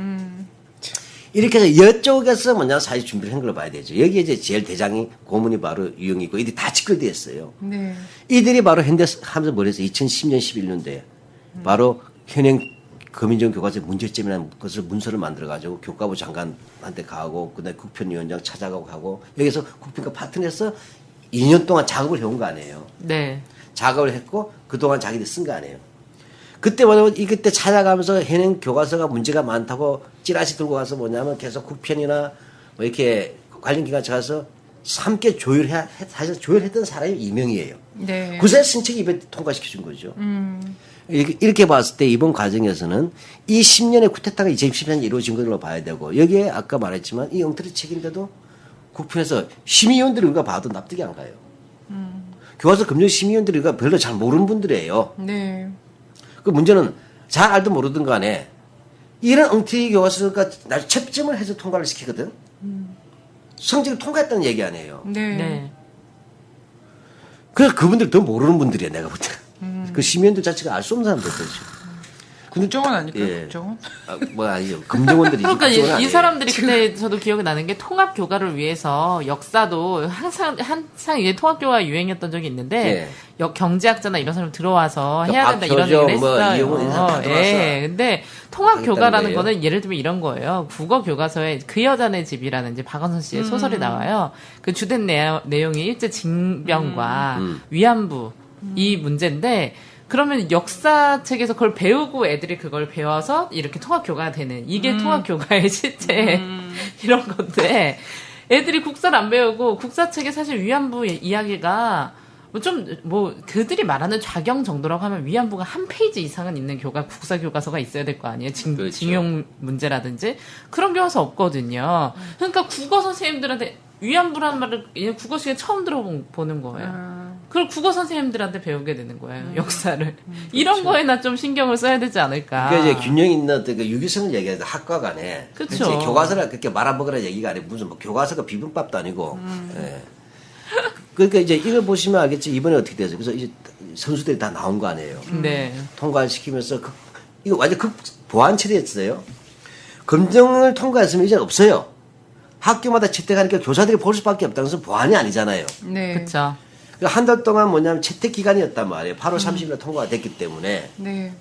이렇게 해서 이쪽에서 뭐냐 사실 준비를 한 걸로 봐야 되죠. 여기에 이제 제일 대장이 고문이 바로 유영이고 이들이 다 직결되었어요. 네. 이들이 바로 하면서 뭘 했어요. 2010년 11년도에 바로 현행 거민정 교과서의 문제점이라는 것을 문서를 만들어가지고 교과부 장관한테 가고 그다음에 국편위원장 찾아가고 하고 여기서 국편과 파트너에서 2년 동안 작업을 해온 거 아니에요. 네. 작업을 했고 그동안 자기들이 쓴 거 아니에요. 그때마다 그때 찾아가면서 현행 교과서가 문제가 많다고 찌라시 들고 가서 뭐냐면 계속 국편이나 뭐 이렇게 관련 기관 찾아서 함께 사실 조율했던 사람이 이명이에요. 네. 그새 신청 이벤트 통과시켜 준 거죠. 이렇게 봤을 때 이번 과정에서는 이 10년의 쿠데타가 2010년에 이루어진 걸로 봐야 되고 여기에 아까 말했지만 이 엉터리 책인데도 국회에서 심의위원들이 우리가 봐도 납득이 안 가요. 교과서 검증 심의위원들이 우리가 별로 잘 모르는 분들이에요. 네. 그 문제는 잘 알든 모르든 간에 이런 엉터리 교과서가 날 채점을 해서 통과를 시키거든. 성적을 통과했다는 얘기 아니에요. 네. 네. 그래서 그분들 더 모르는 분들이에요, 내가 볼 때. 그 심의원들 자체가 알 수 없는 사람들 거죠. 국정원 아닐까요? 예. 국정원? 뭐 아니죠. 검정원들이. 그러니까 국정원 이 아니에요. 사람들이 그때 저도 기억이 나는 게 통합 교과를 위해서 역사도 항상 이게 통합 교가 유행했던 적이 있는데 경제학자나 이런 사람 들어와서 그러니까 해야 된다 이런 박효정, 얘기를 뭐 했어요. 이용훈 이런 사람 들어와서 예. 근데 통합 하겠다는 교과라는 거예요. 거는 예를 들면 이런 거예요. 국어 교과서에 그 여자네 집이라는 이제 박원순 씨의 소설이 나와요. 그 주된 내용이 일제 징병과 위안부 이 문제인데 그러면 역사책에서 그걸 배우고 애들이 그걸 배워서 이렇게 통합교과가 되는 이게 통합교과의 실제 이런 건데 애들이 국사를 안 배우고 국사책에 사실 위안부 이야기가 뭐 그들이 말하는 좌경 정도라고 하면 위안부가 한 페이지 이상은 있는 국사 교과서가 있어야 될 거 아니에요. 그렇죠. 징용 문제라든지 그런 교과서 없거든요. 그러니까 국어 선생님들한테 위안부라는 말을 국어 시간에 처음 들어보는 거예요. 그걸 국어 선생님들한테 배우게 되는 거예요. 역사를. 이런 거에나 좀 신경을 써야 되지 않을까. 그러니까 이제 균형 있는 그 유기성을 얘기하는데 학과 간에. 그쵸. 그치? 교과서를 그렇게 말아먹으라 얘기가 아니고 무슨 뭐 교과서가 비빔밥도 아니고. 예. 그러니까 이제 이걸 보시면 알겠지. 이번에 어떻게 됐어요. 그래서 이제 선수들이 다 나온 거 아니에요. 네. 통과를 시키면서 이거 완전 보완 처리했어요. 검정을 통과했으면 이제 없어요. 학교마다 채택하니까 교사들이 볼 수밖에 없다는 것은 보완이 아니잖아요. 네. 그렇죠. 한 달 동안 뭐냐면 채택 기간이었단 말이에요. 8월 30일에 통과가 됐기 때문에. 네.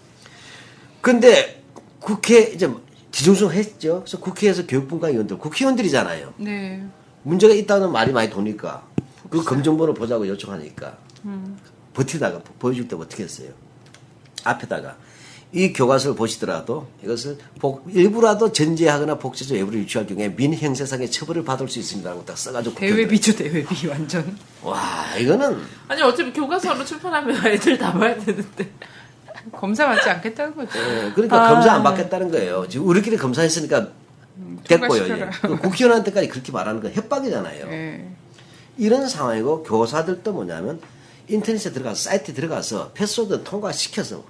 근데 국회 이제 뒤숭숭 했죠. 그래서 국회에서 교육분과 의원들, 국회의원들이잖아요. 네. 문제가 있다는 말이 많이 도니까 그 검정본을 보자고 요청하니까 버티다가 보여줄 때 어떻게 했어요? 앞에다가 이 교과서를 보시더라도 이것을 일부라도 전제하거나 복제해서 외부로 유치할 경우에 민형사상의 처벌을 받을 수 있습니다라고 딱 써가지고 대외비죠, 대외비 완전. 와 이거는 아니 어차피 교과서로 출판하면 애들 다 봐야 되는데. 검사 받지 않겠다는 거죠. 그러니까 검사 안 받겠다는 거예요. 지금 우리끼리 검사했으니까 됐고요. 통과시켜라. 그 국회의원한테까지 그렇게 말하는 건 협박이잖아요. 네. 이런 상황이고 교사들도 뭐냐면 인터넷에 들어가서 사이트에 들어가서 패스워드 통과시켜서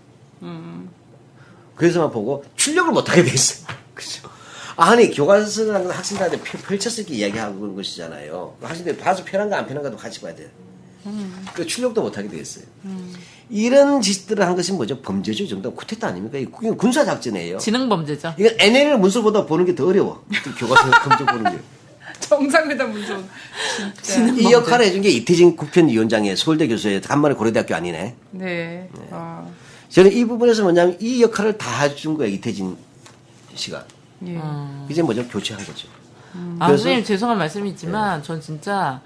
그래서만 보고 출력을 못하게 돼 있어요. 그죠? 아니, 교과서라는 건 학생들한테 펼쳐서 이렇게 이야기하고 그런 것이잖아요. 학생들이 봐서 편한가 안 편한가도 같이 봐야 돼요. 그 출력도 못하게 돼 있어요. 이런 짓들을 한 것이 뭐죠? 범죄죠. 정도 쿠데타 아닙니까? 이거 군사작전이에요. 지능범죄죠. 이건 NLL 문서보다 보는 게 더 어려워. 교과서 검증 보는 게. 정상회담 문서. 진짜. 이 역할을 해준 게 이태진 국편위원장이에요. 서울대 교수예요. 간만에 고려대학교 아니네. 네. 아, 저는 이 부분에서 뭐냐면 이 역할을 다 해준 거예요. 이태진 씨가. 예. 이제 뭐죠? 교체한 거죠. 아, 그래서- 선생님 죄송한 말씀이지만 전 진짜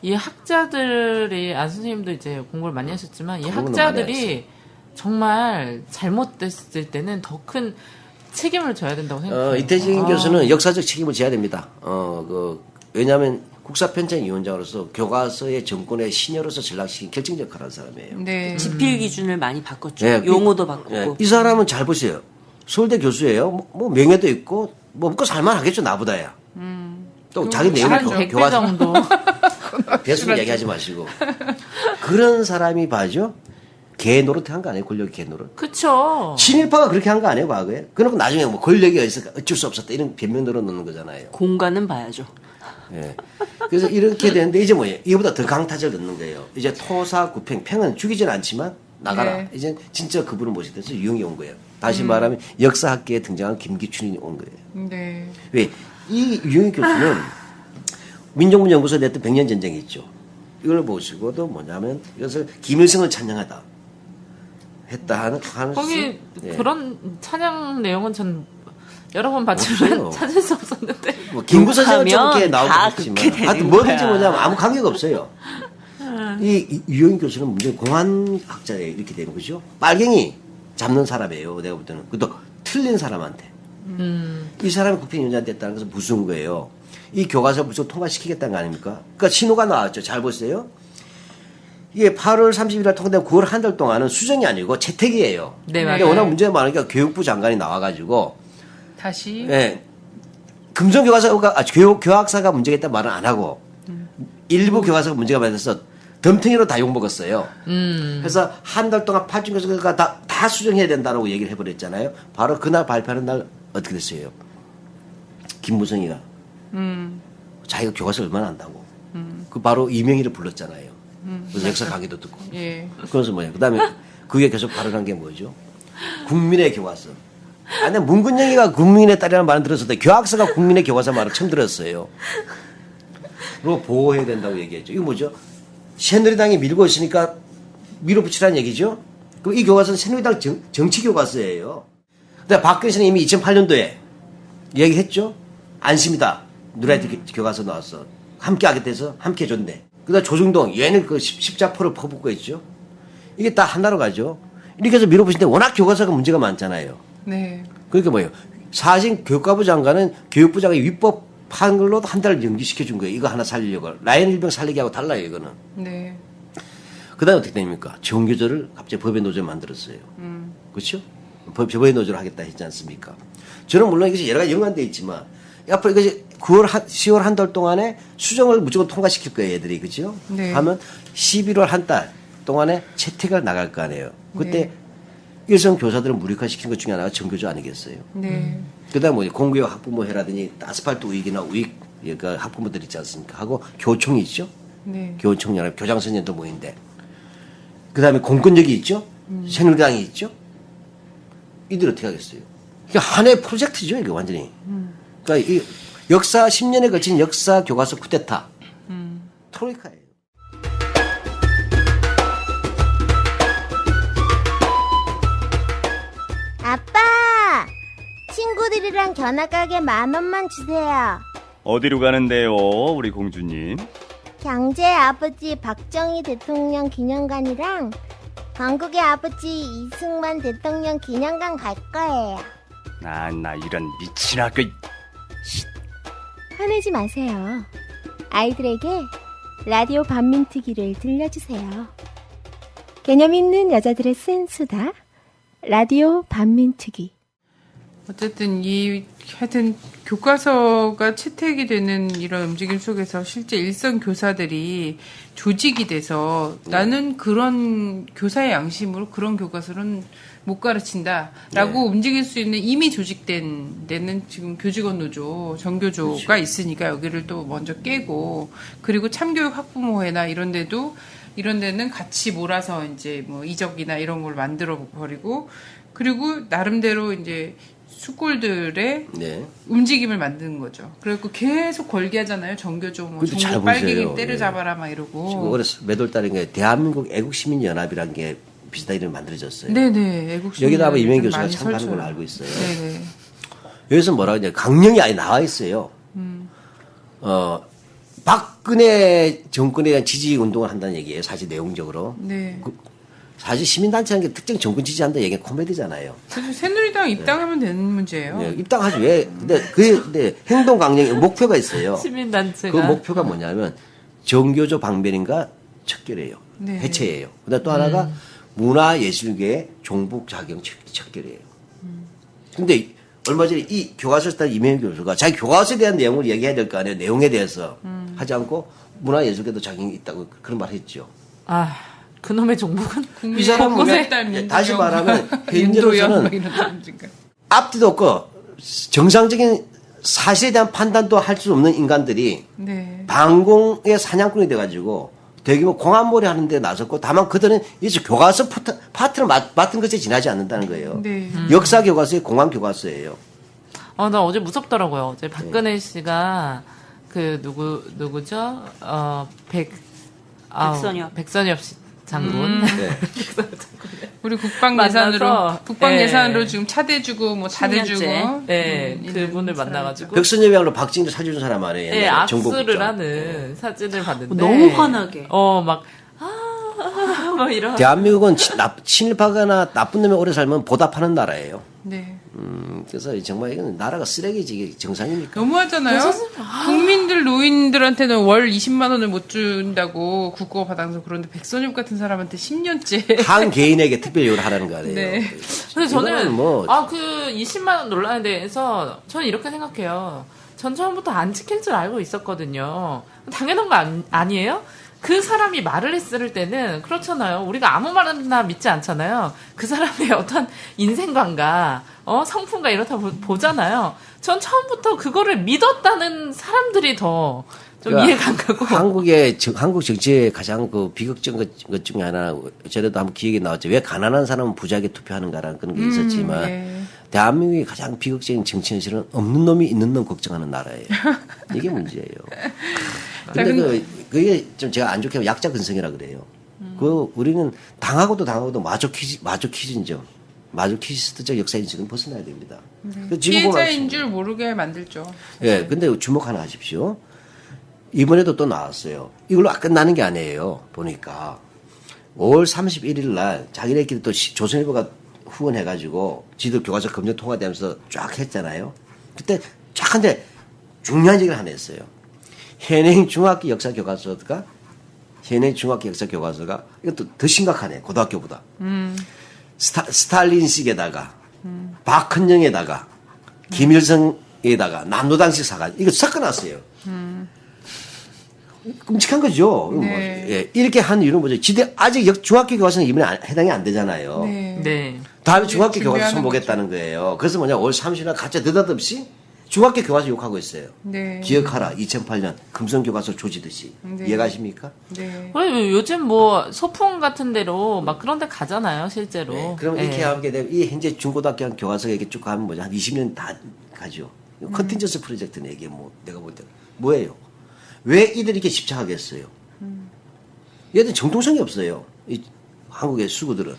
이 학자들이 선생님도 이제 공부를 많이 하셨지만 이 공부는 많이 학자들이 정말 잘못됐을 때는 더 큰 책임을 져야 된다고 생각해요. 이태진 교수는 역사적 책임을 져야 됩니다. 왜냐하면 국사편찬위원장으로서 교과서의 정권의 신여로서 전락시킨 결정적 역할을 한 사람이에요. 네. 지필 기준을 많이 바꿨죠. 예, 용어도 바꾸고. 예, 이 사람은 잘 보세요. 서울대 교수예요. 뭐 명예도 있고 뭐 먹고 살만하겠죠 나보다야. 또 자기 내용을 한 100배 교과서 정도. 배수를 얘기하지 마시고 그런 사람이 봐죠. 개 노릇한 거 아니에요? 권력의 개 노릇. 그쵸. 친일파가 그렇게 한 거 아니에요, 과거에? 그러고 나중에 뭐 권력이 어디서 어쩔 수 없었다 이런 변명 늘어놓는 거잖아요. 공간은 봐야죠. 예. 그래서 이렇게 되는데 이제 뭐예요? 이거보다 더 강타자를 넣는 거예요. 이제 토사 구팽, 팽은 죽이진 않지만 나가라. 네. 이제 진짜 그분을 모시게 돼서 유형이 온 거예요. 다시 말하면 역사학계에 등장한 김기춘이 온 거예요. 네. 왜? 이 유형희 교수는 민족문연구소에 냈던 백년전쟁이 있죠. 이걸 보시고도 뭐냐면 이것을 김일성을 찬양하다. 했다 하는 거기 예. 그런 찬양 내용은 전 여러 번 없어요. 봤지만 찾을 수 없었는데. 뭐 김구 선생은 좀 욕하면 이렇게 다 나오고 그렇게 있지만 되는 하여튼 뭐든지 거야. 뭐냐면 아무 관계가 없어요. 이 유영희 교수는 문제 공안학자예요. 이렇게 되는 거죠. 빨갱이 잡는 사람이에요. 내가 볼 때는. 그것도 틀린 사람한테. 이 사람이 국회의원장 됐다는 것은 무슨 거예요? 이 교과서 무조건 통과시키겠다는 거 아닙니까? 그러니까 신호가 나왔죠. 잘 보세요. 이게 8월 30일 날 통과되면 9월 한 달 동안은 수정이 아니고 채택이에요. 네, 근데 맞아요. 워낙 문제가 많으니까 교육부 장관이 나와가지고 다시. 예. 금성교과서가, 교학사가 문제가 있다는 말은 안 하고, 일부 교과서가 문제가 많아서 덤탱이로 다 욕먹었어요. 그래서 한 달 동안 8중 교과서가 다 수정해야 된다고 얘기를 해버렸잖아요. 바로 그날 발표하는 날 어떻게 됐어요? 김무성이가. 자기가 교과서 얼마나 안다고. 그 바로 이명희를 불렀잖아요. 그래서 역사 강의도 듣고. 예. 그래서 뭐예요? 그 다음에 그게 계속 발언한 게 뭐죠? 국민의 교과서. 아니, 문근영이가 국민의 딸이라는 말은 들었을 때 교학서가 국민의 교과서 말을 처음 들었어요. 그리고 보호해야 된다고 얘기했죠. 이거 뭐죠? 새누리당이 밀고 있으니까 밀어붙이라는 얘기죠. 그럼 이 교과서는 새누리당 정치 교과서예요. 근데 박근혜 씨는 이미 2008년도에 얘기했죠. 안심이다. 누라이트 교과서 나왔어. 함께 하게 돼서 함께 해줬네. 그다음 조중동 얘는 그 십자포를 퍼붓고 있죠. 이게 다 하나로 가죠. 이렇게 해서 밀어붙이는데 워낙 교과서가 문제가 많잖아요. 네. 그러니까 뭐예요? 사실 교육부 장관은 교육부 장관이 위법한 걸로 한 달을 연기시켜 준 거예요. 이거 하나 살리려고. 라이언 일병 살리기 하고 달라요, 이거는. 네. 그 다음에 어떻게 됩니까? 정교조를 갑자기 법의 노조를 만들었어요. 그렇죠? 법의 노조를 하겠다 했지 않습니까? 저는 물론 이것이 여러 가지 연관되어 있지만 앞으로 이것이 10월 한 달 동안에 수정을 무조건 통과시킬 거예요, 애들이. 그죠? 네. 하면 11월 한 달 동안에 채택을 나갈 거 아니에요. 그때 네. 일선 교사들을 무력화시킨 것 중에 하나가 정교조 아니겠어요? 네. 그 다음에 뭐 공교육 학부모 해라더니 아스팔트 우익이나 우익 그러니까 학부모들 있지 않습니까? 하고 교총이 있죠? 네. 교총연합 교장선생님도 모인데 그 다음에 공권력이 있죠? 새누리당이 있죠? 이들 어떻게 하겠어요? 이게 하나의 프로젝트죠, 이게 완전히. 그러니까 이 역사 10년에 걸친 역사 교과서 쿠데타 트로이카예요. 아빠! 친구들이랑 견학가게 10,000원만 주세요. 어디로 가는데요, 우리 공주님? 경제의 아버지 박정희 대통령 기념관이랑 건국의 아버지 이승만 대통령 기념관 갈 거예요. 나 이런 미친 학교. 화내지 마세요. 아이들에게 라디오 반민특위를 들려주세요. 개념 있는 여자들의 쓴 수다. 라디오 반민특위. 어쨌든 하여튼 교과서가 채택이 되는 이런 움직임 속에서 실제 일선 교사들이 조직이 돼서 나는 그런 교사의 양심으로 그런 교과서는 못 가르친다라고 움직일 수 있는 이미 조직된 데는 지금 교직원 노조, 정교조가 있으니까 여기를 또 먼저 깨고 그리고 참교육 학부모회나 이런 데는 같이 몰아서 이제 뭐 이적이나 이런 걸 만들어 버리고 그리고 나름대로 이제 수골들의 네. 움직임을 만드는 거죠. 그래갖고 계속 걸기하잖아요. 정교조, 뭐 그것도 잘 종북 보세요. 빨갱이 때려잡아라 네. 막 이러고. 지금 올해 몇월 달인가 대한민국 애국시민연합이라는 게 비슷한 이름이 만들어졌어요. 네네. 애국시민 여기다 아마 이명희 교수가 많이 참가하는 걸로 설쳐요. 알고 있어요. 네네. 여기서 뭐라고 하냐 강령이 아예 나와 있어요. 박근혜 정권에 대한 지지 운동을 한다는 얘기예요. 사실 내용적으로. 네. 사실 시민단체라는 게 특정 정권 지지한다는 얘기는 코미디잖아요. 그래서 새누리당 입당하면 되는 문제예요. 네, 입당하지 왜? 근데 행동 강령 목표가 있어요. 시민단체가. 그 목표가 뭐냐면 정교조 방면인가 척결이에요. 네. 해체예요. 그다음 또 하나가 문화예술계의 종북 자격 척결이에요. 근데 얼마 전에 이 교과서에 따른 이명희 교수가 자기 교과서에 대한 내용을 얘기해야 될 거 아니에요. 내용에 대해서 하지 않고 문화예술계도 자격이 있다고 그런 말 했죠. 아, 그놈의 종북은 이 사람은 곳곳에 그냥 다시 말하면 민도연 개인적으로는 막 이런 사람들인가. 앞뒤도 없고 정상적인 사실에 대한 판단도 할 수 없는 인간들이 네. 방공의 사냥꾼이 돼가지고 대규모 공안몰이 하는 데 나섰고 다만 그들은 이제 교과서 파트를 맡은 것에 지나지 않는다는 거예요. 네. 역사 교과서의 공안 교과서예요. 나 어제 무섭더라고요. 어제 박근혜 씨가 그 누구죠? 백선엽 씨 장군. 네. 우리 국방 만나서, 예산으로 국방 예. 예산으로 지금 차 대주고 뭐 다 대주고. 네, 그분을 만나가지고. 백선엽이야말로 박진희를 사주는 사람 아니에요. 네, 옛날에 정보 악수를 국장. 하는 사진을 봤는데. 너무 환하게. 막 이런. 대한민국은 친일파거나 나쁜 놈이 오래 살면 보답하는 나라예요. 네. 그래서 정말 이건 나라가 쓰레기지 이게 정상입니까? 너무하잖아요. 국민들 노인들한테는 월 20만 원을 못 준다고 국고 받아서 그런데 백선엽 같은 사람한테 10년째. 한 개인에게 특별 요구를 하라는 거 아니에요. 네. 근데 저는 이거는 뭐 그 20만 원 논란에 대해서 저는 이렇게 생각해요. 전 처음부터 안 지킬 줄 알고 있었거든요. 당연한 거 아니에요? 그 사람이 말을 했을 때는 그렇잖아요. 우리가 아무 말이나 믿지 않잖아요. 그 사람의 어떤 인생관과 성품과 이렇다 보잖아요. 전 처음부터 그거를 믿었다는 사람들이 더 좀 이해가 안 가고. 한국 정치의 가장 그 비극적인 것 중에 하나, 전에도 한번 기억이 나왔죠. 왜 가난한 사람은 부자에게 투표하는가라는 그런 게 있었지만, 네. 대한민국의 가장 비극적인 정치 현실은 없는 놈이 있는 놈 걱정하는 나라예요. 이게 문제예요. 근데 그게 좀 제가 안 좋게 하면 약자 근성이라 그래요. 우리는 당하고도 마조키즘이죠. 마조키스트적 역사인식은 벗어나야 됩니다. 피해자인 줄 모르게 만들죠. 예, 근데 주목 하나 하십시오. 이번에도 또 나왔어요. 이걸로 끝나는 게 아니에요. 보니까 5월 31일 날 자기네끼리 또 조선일보가 후원해가지고 지도 교과서 검증 통과되면서 쫙 했잖아요. 그때 쫙 한데 중요한 얘기를 하나 했어요. 현행 중학교 역사 교과서가 이것도 더 심각하네. 고등학교보다. 스탈린식에다가 박헌영에다가 김일성에다가 남노당식 사가 이거 섞어놨어요. 끔찍한 거죠. 네. 예, 이렇게 한 이유는 뭐죠? 아직 중학교 교과서는 이번에 해당이 안 되잖아요. 네. 네. 다음에 중학교 교과서 준비하는 손보겠다는 거예요. 그래서 뭐냐, 5월 30일 갑자기 느닷없이 중학교 교과서 욕하고 있어요. 네. 기억하라, 2008년 금성 교과서 조지듯이. 네. 이해가십니까? 네. 그리고 요즘 뭐 소풍 같은 데로 막 그런 데 가잖아요, 실제로. 네. 그럼 네. 이렇게 하게 되면 이 현재 중고등학교 교과서가 이렇게 쭉 가면 뭐죠? 한 20년 다 가죠. 컨틴전스 프로젝트는 이게 뭐 내가 볼 때 뭐예요? 왜 이들이 이렇게 집착하겠어요? 얘들 정통성이 없어요. 이 한국의 수구들은.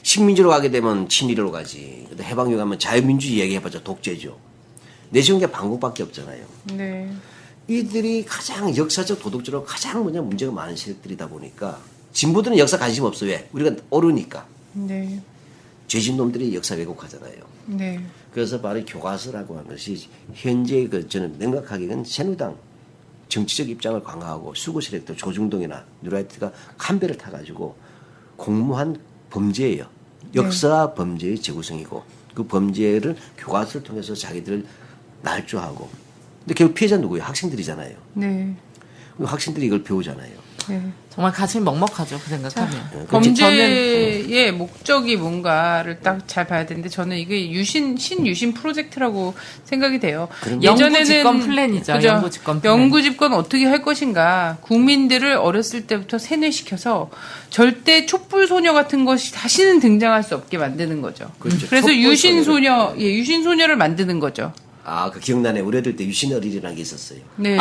식민지로 가게 되면 친일로 가지. 해방유 가면 자유민주주의 얘기해봤자 독재죠. 내세운 게 반국밖에 없잖아요. 네. 이들이 가장 역사적 도덕적으로 가장 문제가 많은 세력들이다 보니까 진보들은 역사 관심 없어. 왜? 우리가 오르니까. 네. 죄진 놈들이 역사 왜곡하잖아요. 네. 그래서 바로 교과서라고 하는 것이 현재 저는 명확하게는 새누리당 정치적 입장을 강화하고 수구 세력들 조중동이나 뉴라이트가 칸배를 타가지고 공모한 범죄예요. 역사 범죄의 재구성이고 그 범죄를 교과서를 통해서 자기들을 날조하고. 근데 결국 피해자 누구예요? 학생들이잖아요. 네. 그럼 학생들이 이걸 배우잖아요. 네. 정말 가슴이 먹먹하죠. 그 생각하면. 범죄의 목적이 뭔가를 딱 잘 봐야 되는데 저는 이게 신유신 프로젝트라고 생각이 돼요. 영구 집권 플랜이죠. 그죠? 영구 집권 플랜. 영구 집권 어떻게 할 것인가. 국민들을 어렸을 때부터 세뇌시켜서 절대 촛불 소녀 같은 것이 다시는 등장할 수 없게 만드는 거죠. 그렇죠. 그래서 촛불 유신 소녀를. 소녀, 유신 소녀를 만드는 거죠. 아, 그 기억나네. 우리 어릴 때 유신 어린이라는 게 있었어요. 네.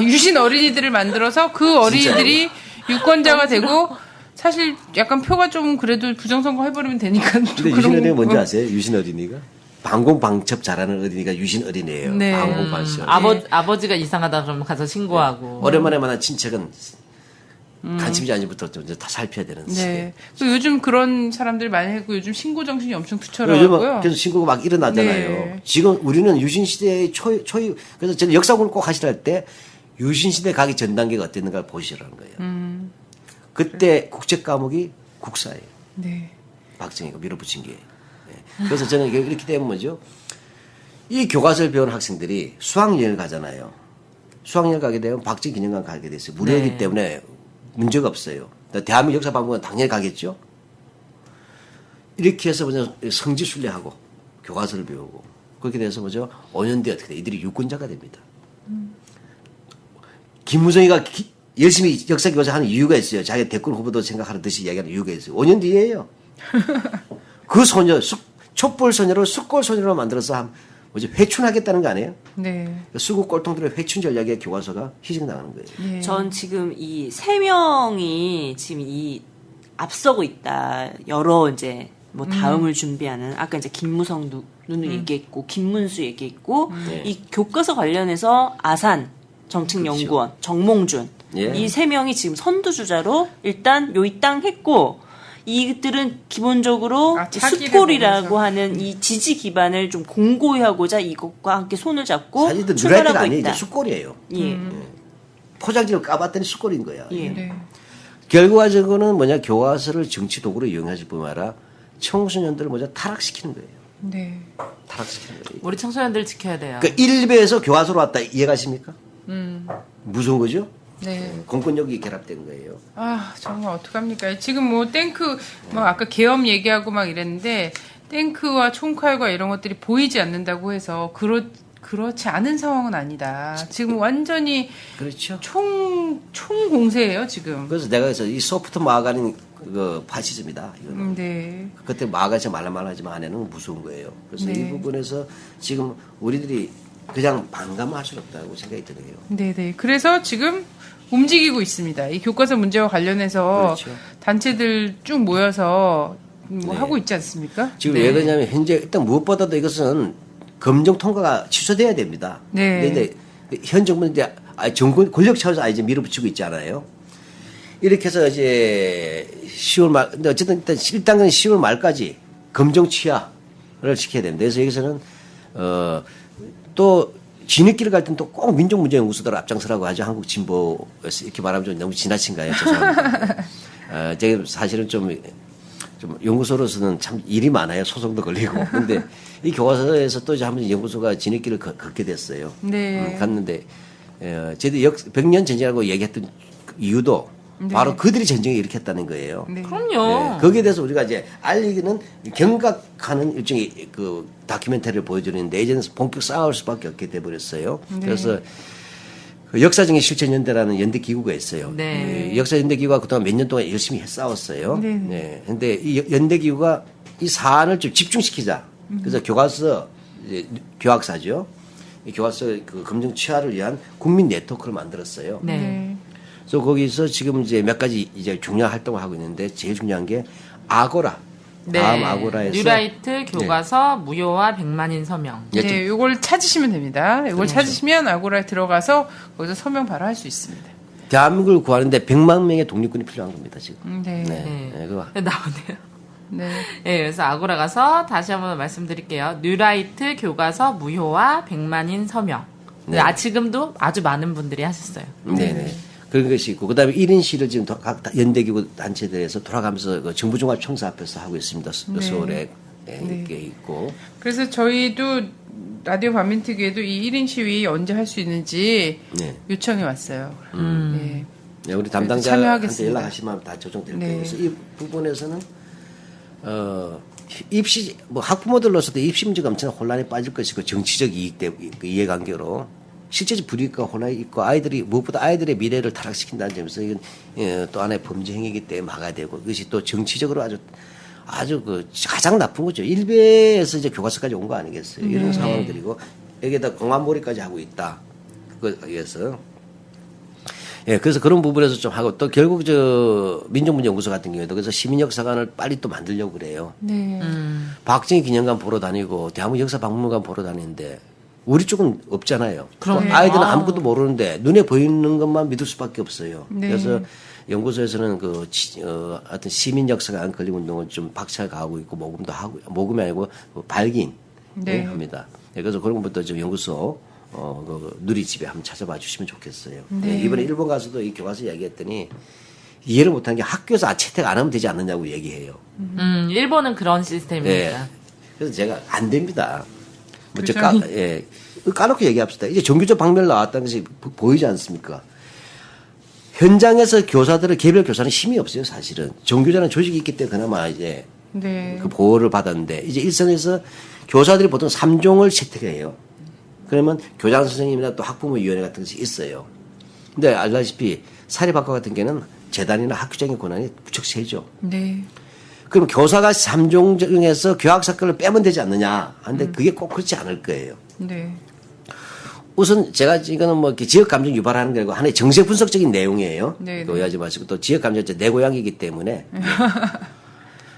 유신 어린이들을 만들어서 그 어린이들이 유권자가 되고 사실 약간 표가 좀 그래도 부정선거 해버리면 되니까. 좀 근데 유신 어린이 뭔지 아세요? 유신 어린이가? 방공방첩 잘하는 어린이가 유신 어린이에요. 네. 방공방첩. 아버지가 이상하다 그러면 가서 신고하고. 오랜만에 만난 친척은 간첩이 아니부터 좀 다 살펴야 되는 시대. 네. 또 요즘 그런 사람들이 많이 했고 요즘 신고 정신이 엄청 투철하고요. 요즘 계속 신고가 막 일어나잖아요. 네. 지금 우리는 유신 시대의 초유 그래서 저는 역사 공부를 꼭 하시라 때 유신 시대 가기 전 단계가 어땠는가 보시라는 거예요. 그때 국제 과목이 국사예요. 네. 박정희가 밀어붙인 게. 예. 그래서 저는 이렇게 되면 뭐죠? 이 교과서를 배운 학생들이 수학여행을 가잖아요. 수학여행 가게 되면 박정희 기념관 가게 됐어요. 무료이기 네. 때문에 문제가 없어요. 대한민국 역사박물관 당연히 가겠죠. 이렇게 해서 뭐죠? 성지순례하고 교과서를 배우고 그렇게 돼서 뭐죠? 5년 뒤에 어떻게 돼? 이들이 유권자가 됩니다. 김무성이가 열심히 역사 교사 하는 이유가 있어요. 자기가 대권 후보도 생각하듯이 이야기하는 이유가 있어요. 5년 뒤에요. 그 소녀, 촛불 소녀를 숫골 소녀로 만들어서 회춘하겠다는 거 아니에요? 네. 수구 꼴통들의 회춘 전략의 교과서가 희생당하는 거예요. 예. 전 지금 이 세 명이 지금 이 앞서고 있다. 여러 이제 뭐 다음을 준비하는 아까 이제 김무성 누누 얘기했고 김문수 얘기했고 네. 이 교과서 관련해서 아산 정책연구원 정몽준 예. 이 세 명이 지금 선두주자로 일단 요입당했고 이들은 기본적으로 차기를 숫골이라고 보면서. 하는 이 지지 기반을 좀 공고히 하고자 이것과 함께 손을 잡고 사실은 누라이트가 출발하고 아니에요. 있다. 이제 숫골이에요. 예. 포장지를 까봤더니 숫골인 거야. 예. 네. 결과적으로는 뭐냐 교과서를 정치 도구로 이용하실 뿐만 아니라 청소년들을 먼저 타락시키는 거예요. 네. 타락시키는 거예요. 우리 청소년들 지켜야 돼요. 그러니까 일베에서 교과서로 왔다 이해가십니까? 무서운 거죠? 네. 공권력이 결합된 거예요. 아, 정말 어떡합니까? 지금 뭐 탱크, 뭐 아까 계엄 얘기하고 막 이랬는데, 탱크와 총칼과 이런 것들이 보이지 않는다고 해서, 그렇지 않은 상황은 아니다. 지금 완전히 그렇죠. 총 공세예요, 지금. 그래서 내가 그래서 이 소프트 마가린 그 파시즘이다. 이거는. 네. 그때 마가지 말라말하지만 안에는 무서운 거예요. 그래서 네. 이 부분에서 지금 우리들이 그냥 반감할 수는 없다고 생각이 드네요. 네네. 그래서 지금 움직이고 있습니다. 이 교과서 문제와 관련해서 그렇죠. 단체들 쭉 모여서 뭐 네. 하고 있지 않습니까? 지금 네. 왜 그러냐면 현재 일단 무엇보다도 이것은 검정 통과가 취소돼야 됩니다. 네. 근데 현 정부는 이제 정권 권력 차원에서 이제 밀어붙이고 있잖아요. 이렇게 해서 이제 10월 말, 근데 어쨌든 일단 1단계는 10월 말까지 검정 취하를 시켜야 됩니다. 그래서 여기서는 또 진흙길을 갈 때는 또 꼭 민족문제연구소들 앞장서라고 하죠. 한국 진보에서 이렇게 말하면 좀 너무 지나친가요? 죄송합니다. 제가 사실은 좀 연구소로서는 참 일이 많아요. 소송도 걸리고. 근데 이 교과서에서 또 이제 한번 연구소가 진흙길을 걷게 됐어요. 네. 갔는데, 저희도 100년 전쟁이라고 얘기했던 이유도 바로 그들이 전쟁을 일으켰다는 거예요. 네. 그럼요. 네, 거기에 대해서 우리가 이제 알리기는 경각하는 일종의 그 다큐멘터리를 보여주는데 이제는 본격 싸울 수밖에 없게 돼버렸어요. 네. 그래서 그 역사적인 실천연대라는 연대 기구가 있어요. 네. 역사연대 기구가 그동안 몇 년 동안 열심히 싸웠어요. 네. 네. 근데 이 연대 기구가 이 사안을 좀 집중시키자. 그래서 교과서 이제 교학사죠. 이 교과서 그 검증 취하를 위한 국민 네트워크를 만들었어요. 네. 네. 그래서 거기서 지금 이제 몇 가지 이제 중요한 활동을 하고 있는데 제일 중요한 게 아고라. 네. 다음 아고라에서 뉴라이트 교과서 무효화 100만인 서명. 예, 네, 요걸 찾으시면 됩니다. 요걸 그렇죠. 찾으시면 아고라에 들어가서 거기서 서명 바로 할 수 있습니다. 대한민국을 구하는데 100만 명의 독립군이 필요한 겁니다 지금. 네. 네. 네. 네, 그거. 나오네요. 네. 네, 그래서 아고라 가서 다시 한번 말씀드릴게요. 뉴라이트 교과서 무효화 100만인 서명. 네. 지금도 아주 많은 분들이 하셨어요. 네네. 그런 것이 있고, 그 다음에 1인 시를 지금 각 연대기구 단체들에서 돌아가면서 그 정부종합청사 앞에서 하고 있습니다. 네. 서울에. 네. 게 있고. 그래서 저희도 라디오 반민특위에도 이 1인 시위 언제 할 수 있는지 네. 요청이 왔어요. 네. 네, 우리 담당자한테 참여하겠습니다. 연락하시면 다 조정될 네. 거예요. 그래서 이 부분에서는 입시 뭐 학부모들로서도 입시 문제가 엄청난 혼란에 빠질 것이고 정치적 이해관계로 실제적 불이익과 혼란이 있고 아이들이 무엇보다 아이들의 미래를 타락시킨다는 점에서 이건 또 하나의 범죄 행위이기 때문에 막아야 되고 그것이 또 정치적으로 아주 그 가장 나쁜 거죠. 일베에서 이제 교과서까지 온 거 아니겠어요. 이런 상황들이고 여기에다 공안몰이까지 하고 있다. 그거에서 예, 그래서 그런 부분에서 좀 하고 또 결국 민족문제연구소 같은 경우에도 그래서 시민역사관을 빨리 또 만들려고 그래요. 네. 박정희 기념관 보러 다니고 대한민국 역사박물관 보러 다니는데 우리 쪽은 없잖아요. 그럼요. 아이들은 아. 아무것도 모르는데 눈에 보이는 것만 믿을 수밖에 없어요. 네. 그래서 연구소에서는 하여튼 시민역사관 건립운동을 좀 박차를 가하고 있고 모금이 아니고 발긴 네. 합니다. 네, 그래서 그런 것부터 좀 연구소 그 누리집에 한번 찾아봐 주시면 좋겠어요. 네. 네, 이번에 일본 가서도 이 교과서 이야기했더니 이해를 못한 게 학교에서 채택 안 하면 되지 않느냐고 얘기해요. 일본은 그런 네. 시스템입니다. 그래서 제가 안 됩니다. 먼저 그죠? 까놓고 얘기합시다. 이제 정규적 방면 나왔다는 것이 보이지 않습니까? 현장에서 교사들은 개별 교사는 힘이 없어요, 사실은. 정규자는 조직이 있기 때문에 그나마 이제 네. 그 보호를 받았는데 이제 일선에서 교사들이 보통 3종을 채택해요. 그러면 교장 선생님이나 또 학부모위원회 같은 것이 있어요. 근데 알다시피 사립학과 같은 경우는 재단이나 학교장의 권한이 무척 세죠. 네. 그럼 교사가 3종 중에서 교학사건을 빼면 되지 않느냐 하는데 그게 꼭 그렇지 않을 거예요. 네. 우선 제가 이거는 뭐 이렇게 지역 감정 유발하는 게 아니고 하나의 정책 분석적인 내용이에요. 네, 그 오해하지 마시고 또 지역 감정 내 고향이기 때문에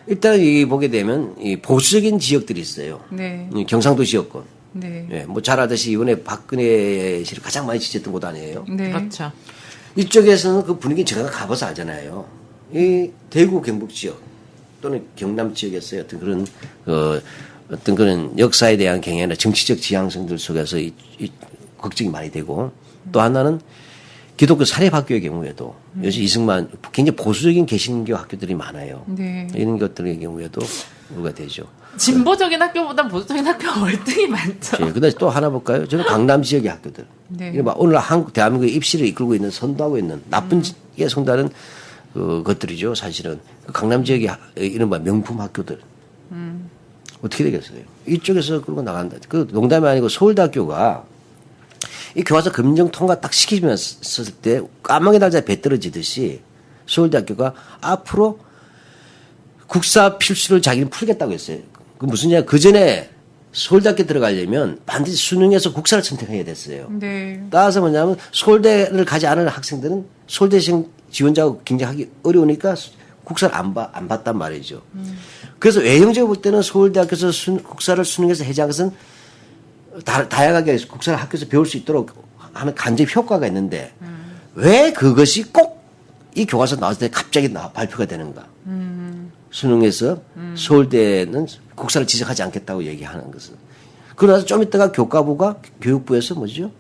일단 이 보게 되면 이 보수적인 지역들이 있어요. 네. 이 경상도 지역권. 네. 예, 뭐 잘 아듯이 이번에 박근혜 씨를 가장 많이 지지했던 곳 아니에요. 네. 그렇죠. 이쪽에서는 그 분위기 제가 가봐서 알잖아요. 이 대구 경북 지역 또는 경남 지역에서의 어떤 그런 어떤 그런 역사에 대한 경향이나 정치적 지향성들 속에서 이 걱정이 많이 되고 또 하나는 기독교 사립학교의 경우에도 요즘 이승만 굉장히 보수적인 개신교 학교들이 많아요. 네. 이런 것들의 경우에도 우려가 되죠. 진보적인 학교보단 보수적인 학교가 월등히 많죠. 예, 그다음에 또 하나 볼까요? 저는 강남 지역의 학교들. 네. 이른바 오늘 대한민국의 입시를 이끌고 있는 선도하고 있는 나쁜 게 성다는 것들이죠. 사실은 그 강남 지역의 이른바 명품 학교들 어떻게 되겠어요? 이쪽에서 끌고 나간다. 그 농담이 아니고 서울대학교가 이 교과서 검정 통과 딱 시키면서 때 까마귀 날짜에 배 떨어지듯이 서울대학교가 앞으로 국사 필수를 자기는 풀겠다고 했어요. 그 무슨 얘기야? 그 전에 서울대학교 들어가려면 반드시 수능에서 국사를 선택해야 됐어요. 네. 따라서 뭐냐면 서울대를 가지 않은 학생들은 서울대생 지원자하고 경쟁하기 어려우니까 국사를 안 봤단 말이죠. 그래서 외형적으로 볼 때는 서울대학교에서 국사를 수능에서 해제한 것은 다양하게 국사를 학교에서 배울 수 있도록 하는 간접 효과가 있는데 왜 그것이 꼭 이 교과서 나왔을 때 갑자기 발표가 되는가? 수능에서 서울대는 국사를 지적하지 않겠다고 얘기하는 것은. 그러나서 좀 이따가 교육부에서 뭐죠?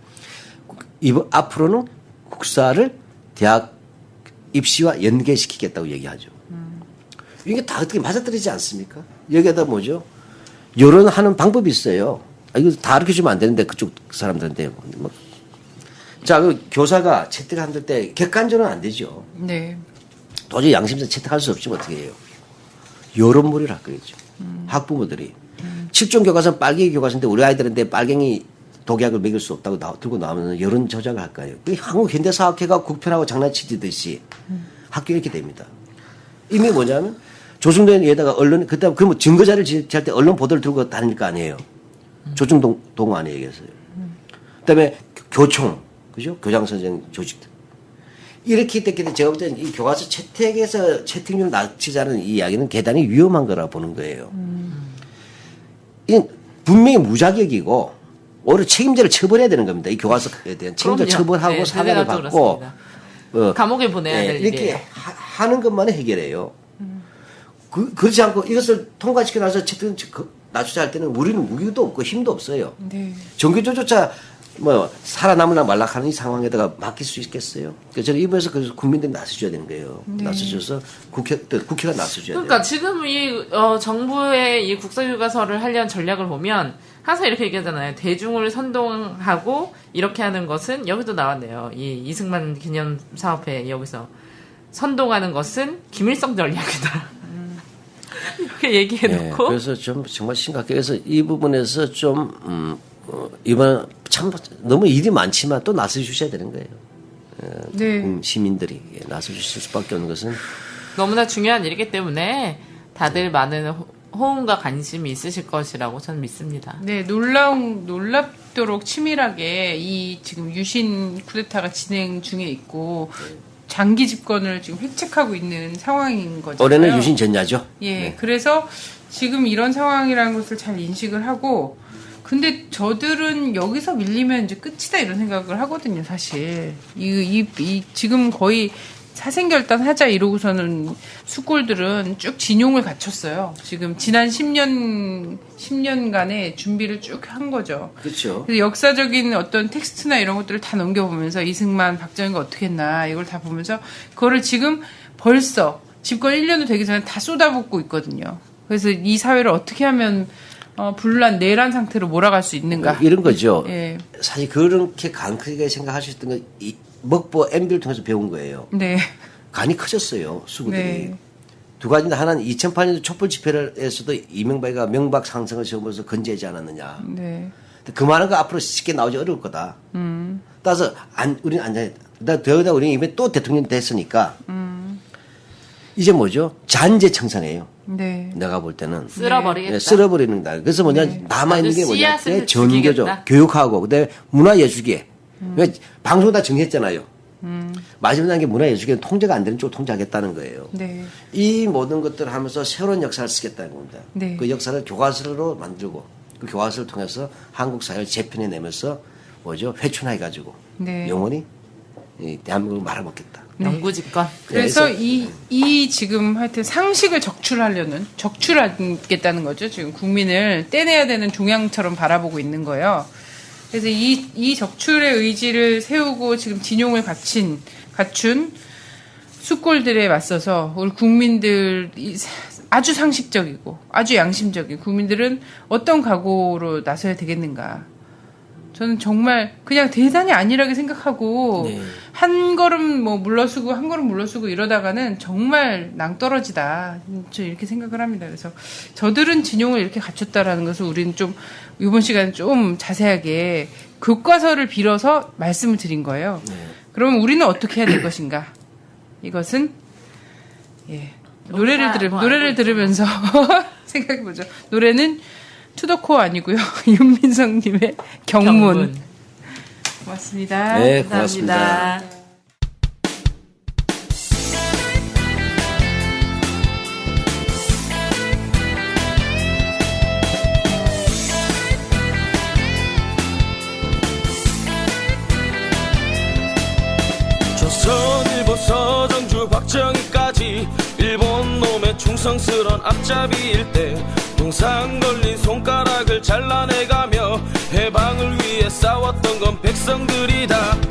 앞으로는 국사를 대학 입시와 연계시키겠다고 얘기하죠. 이게 다 어떻게 맞아떨어지지 않습니까? 여기에다 뭐죠? 여론하는 방법이 있어요. 이거 다 가르쳐 주면 안 되는데 그쪽 사람들한테. 자, 그 교사가 채택할 때 객관적으로는 안 되죠. 네. 도저히 양심상 채택할 수 없으면 어떻게 해요? 여론몰이를 할 거겠죠. 학부모들이. 7종 교과서는 빨갱이 교과서인데 우리 아이들한테 빨갱이 독약을 먹일 수 없다고 들고 나오면 여론 조작을 할 거예요. 한국 현대사학회가 국편하고 장난치듯이 학교 이렇게 됩니다. 이미 뭐냐면 조중동 에다가 언론, 그다음 그러면 증거자를 제할 때 언론 보도를 들고 다닐 거 아니에요. 조중동 안에 얘기했어요. 그다음에 교총, 그죠? 교장 선생 조직들. 이렇게 됐기 제가 볼 때는 이 교과서 채택에서 채택률을 낮추자는 이 이야기는 대단히 위험한 거라 보는 거예요. 이건 분명히 무자격이고 오히려 책임자를 처벌해야 되는 겁니다. 이 교과서에 대한 책임자 처벌하고 네, 사과를 받고 감옥에 보내야 될 이렇게 일이에요. 하는 것만을 해결해요. 그렇지 않고 이것을 통과시켜 나서 채택 낮추자 할 때는 우리는 무기도 없고 힘도 없어요. 네. 전교조조차 뭐 살아남으나 말락하는 이 상황에다가 맡길 수 있겠어요? 그래서 저는 이번에서 그 국민들이 나서줘야 되는 거예요. 나서줘서 국회가 나서줘야 그러니까 돼요. 지금 이 정부의 이 국사교과서를 하려는 전략을 보면 항상 이렇게 얘기하잖아요. 대중을 선동하고 이렇게 하는 것은 여기도 나왔네요. 이 이승만 기념 사업회 여기서 선동하는 것은 김일성 전략이다. 이렇게 얘기해놓고. 그래서 좀 정말 심각해요. 그래서 이 부분에서 좀 이번 참 너무 일이 많지만 또 나서 주셔야 되는 거예요. 네. 시민들이 나서 주실 수밖에 없는 것은 너무나 중요한 일이기 때문에 다들 많은 호응과 관심이 있으실 것이라고 저는 믿습니다. 네, 놀랍도록 치밀하게 이 지금 유신 쿠데타가 진행 중에 있고 장기 집권을 지금 획책하고 있는 상황인 거잖아요. 올해는 유신 전야죠. 예, 네. 그래서 지금 이런 상황이라는 것을 잘 인식을 하고, 근데 저들은 여기서 밀리면 이제 끝이다 이런 생각을 하거든요, 사실. 지금 거의 사생결단 하자 이러고서는 숙골들은 쭉 진용을 갖췄어요. 지금 지난 10년간의 준비를 쭉 한 거죠. 그렇죠. 그래서 역사적인 어떤 텍스트나 이런 것들을 다 넘겨보면서 이승만, 박정희가 어떻게 했나 이걸 다 보면서 그거를 지금 벌써 집권 1년도 되기 전에 다 쏟아붓고 있거든요. 그래서 이 사회를 어떻게 하면 분란, 내란 상태로 몰아갈 수 있는가. 이런 거죠. 예. 사실 그렇게 강하게 생각할 수 있던 건 먹보 MB를 통해서 배운 거예요. 네. 간이 커졌어요, 수구들이. 네. 두 가지인데 하나는 2008년도 촛불 집회에서도 이명박이가 명박 상승을 세우면서 건재하지 않았느냐. 네. 그 말한 거 앞으로 쉽게 나오지 어려울 거다. 따라서 우리는 안전해. 더구나 우리는 이번에 또 대통령 됐으니까 이제 뭐죠? 잔재 청산이에요. 네. 내가 볼 때는. 쓸어버리겠다. 쓸어버리는 날. 그래서 뭐냐 남아있는 게 아주 뭐냐? 씨앗을 전교조, 죽이겠다. 교육하고 그다음에 문화예술계. 방송 다 정했잖아요. 마지막 게 문화예술계는 통제가 안 되는 쪽으로 통제하겠다는 거예요. 네. 이 모든 것들을 하면서 새로운 역사를 쓰겠다는 겁니다. 네. 그 역사를 교과서로 만들고 그 교과서를 통해서 한국 사회를 재편해내면서 뭐죠? 회춘해가지고 네. 영원히 이 대한민국을 말아먹겠다. 영구집권. 그래서 이 지금 하여튼 상식을 적출하겠다는 거죠. 지금 국민을 떼내야 되는 종양처럼 바라보고 있는 거예요. 그래서 이 적출의 의지를 세우고 지금 진용을 갖춘 숙골들에 맞서서 우리 국민들 아주 상식적이고 아주 양심적인 국민들은 어떤 각오로 나서야 되겠는가. 저는 정말 그냥 대단히 안일하게 생각하고 한 걸음 물러서고 한 걸음 물러서고 이러다가는 정말 낭떠러지다. 저 이렇게 생각을 합니다. 그래서 저들은 진용을 이렇게 갖췄다라는 것을 우리는 좀 이번 시간에 좀 자세하게 교과서를 빌어서 말씀을 드린 거예요. 그러면 우리는 어떻게 해야 될 것인가? 이것은 노래를 들으면서 생각해 보죠. 노래는 투더코어 아니고요. 윤민성님의 경문. 고맙습니다. 네, 고맙습니다. 감사합니다. 조선일보 서정주 박정희까지 일본 놈의 충성스런 앞잡이일 때 동상 걸린 손가락을 잘라내가며 해방을 위해 싸웠던 건 백성들이다.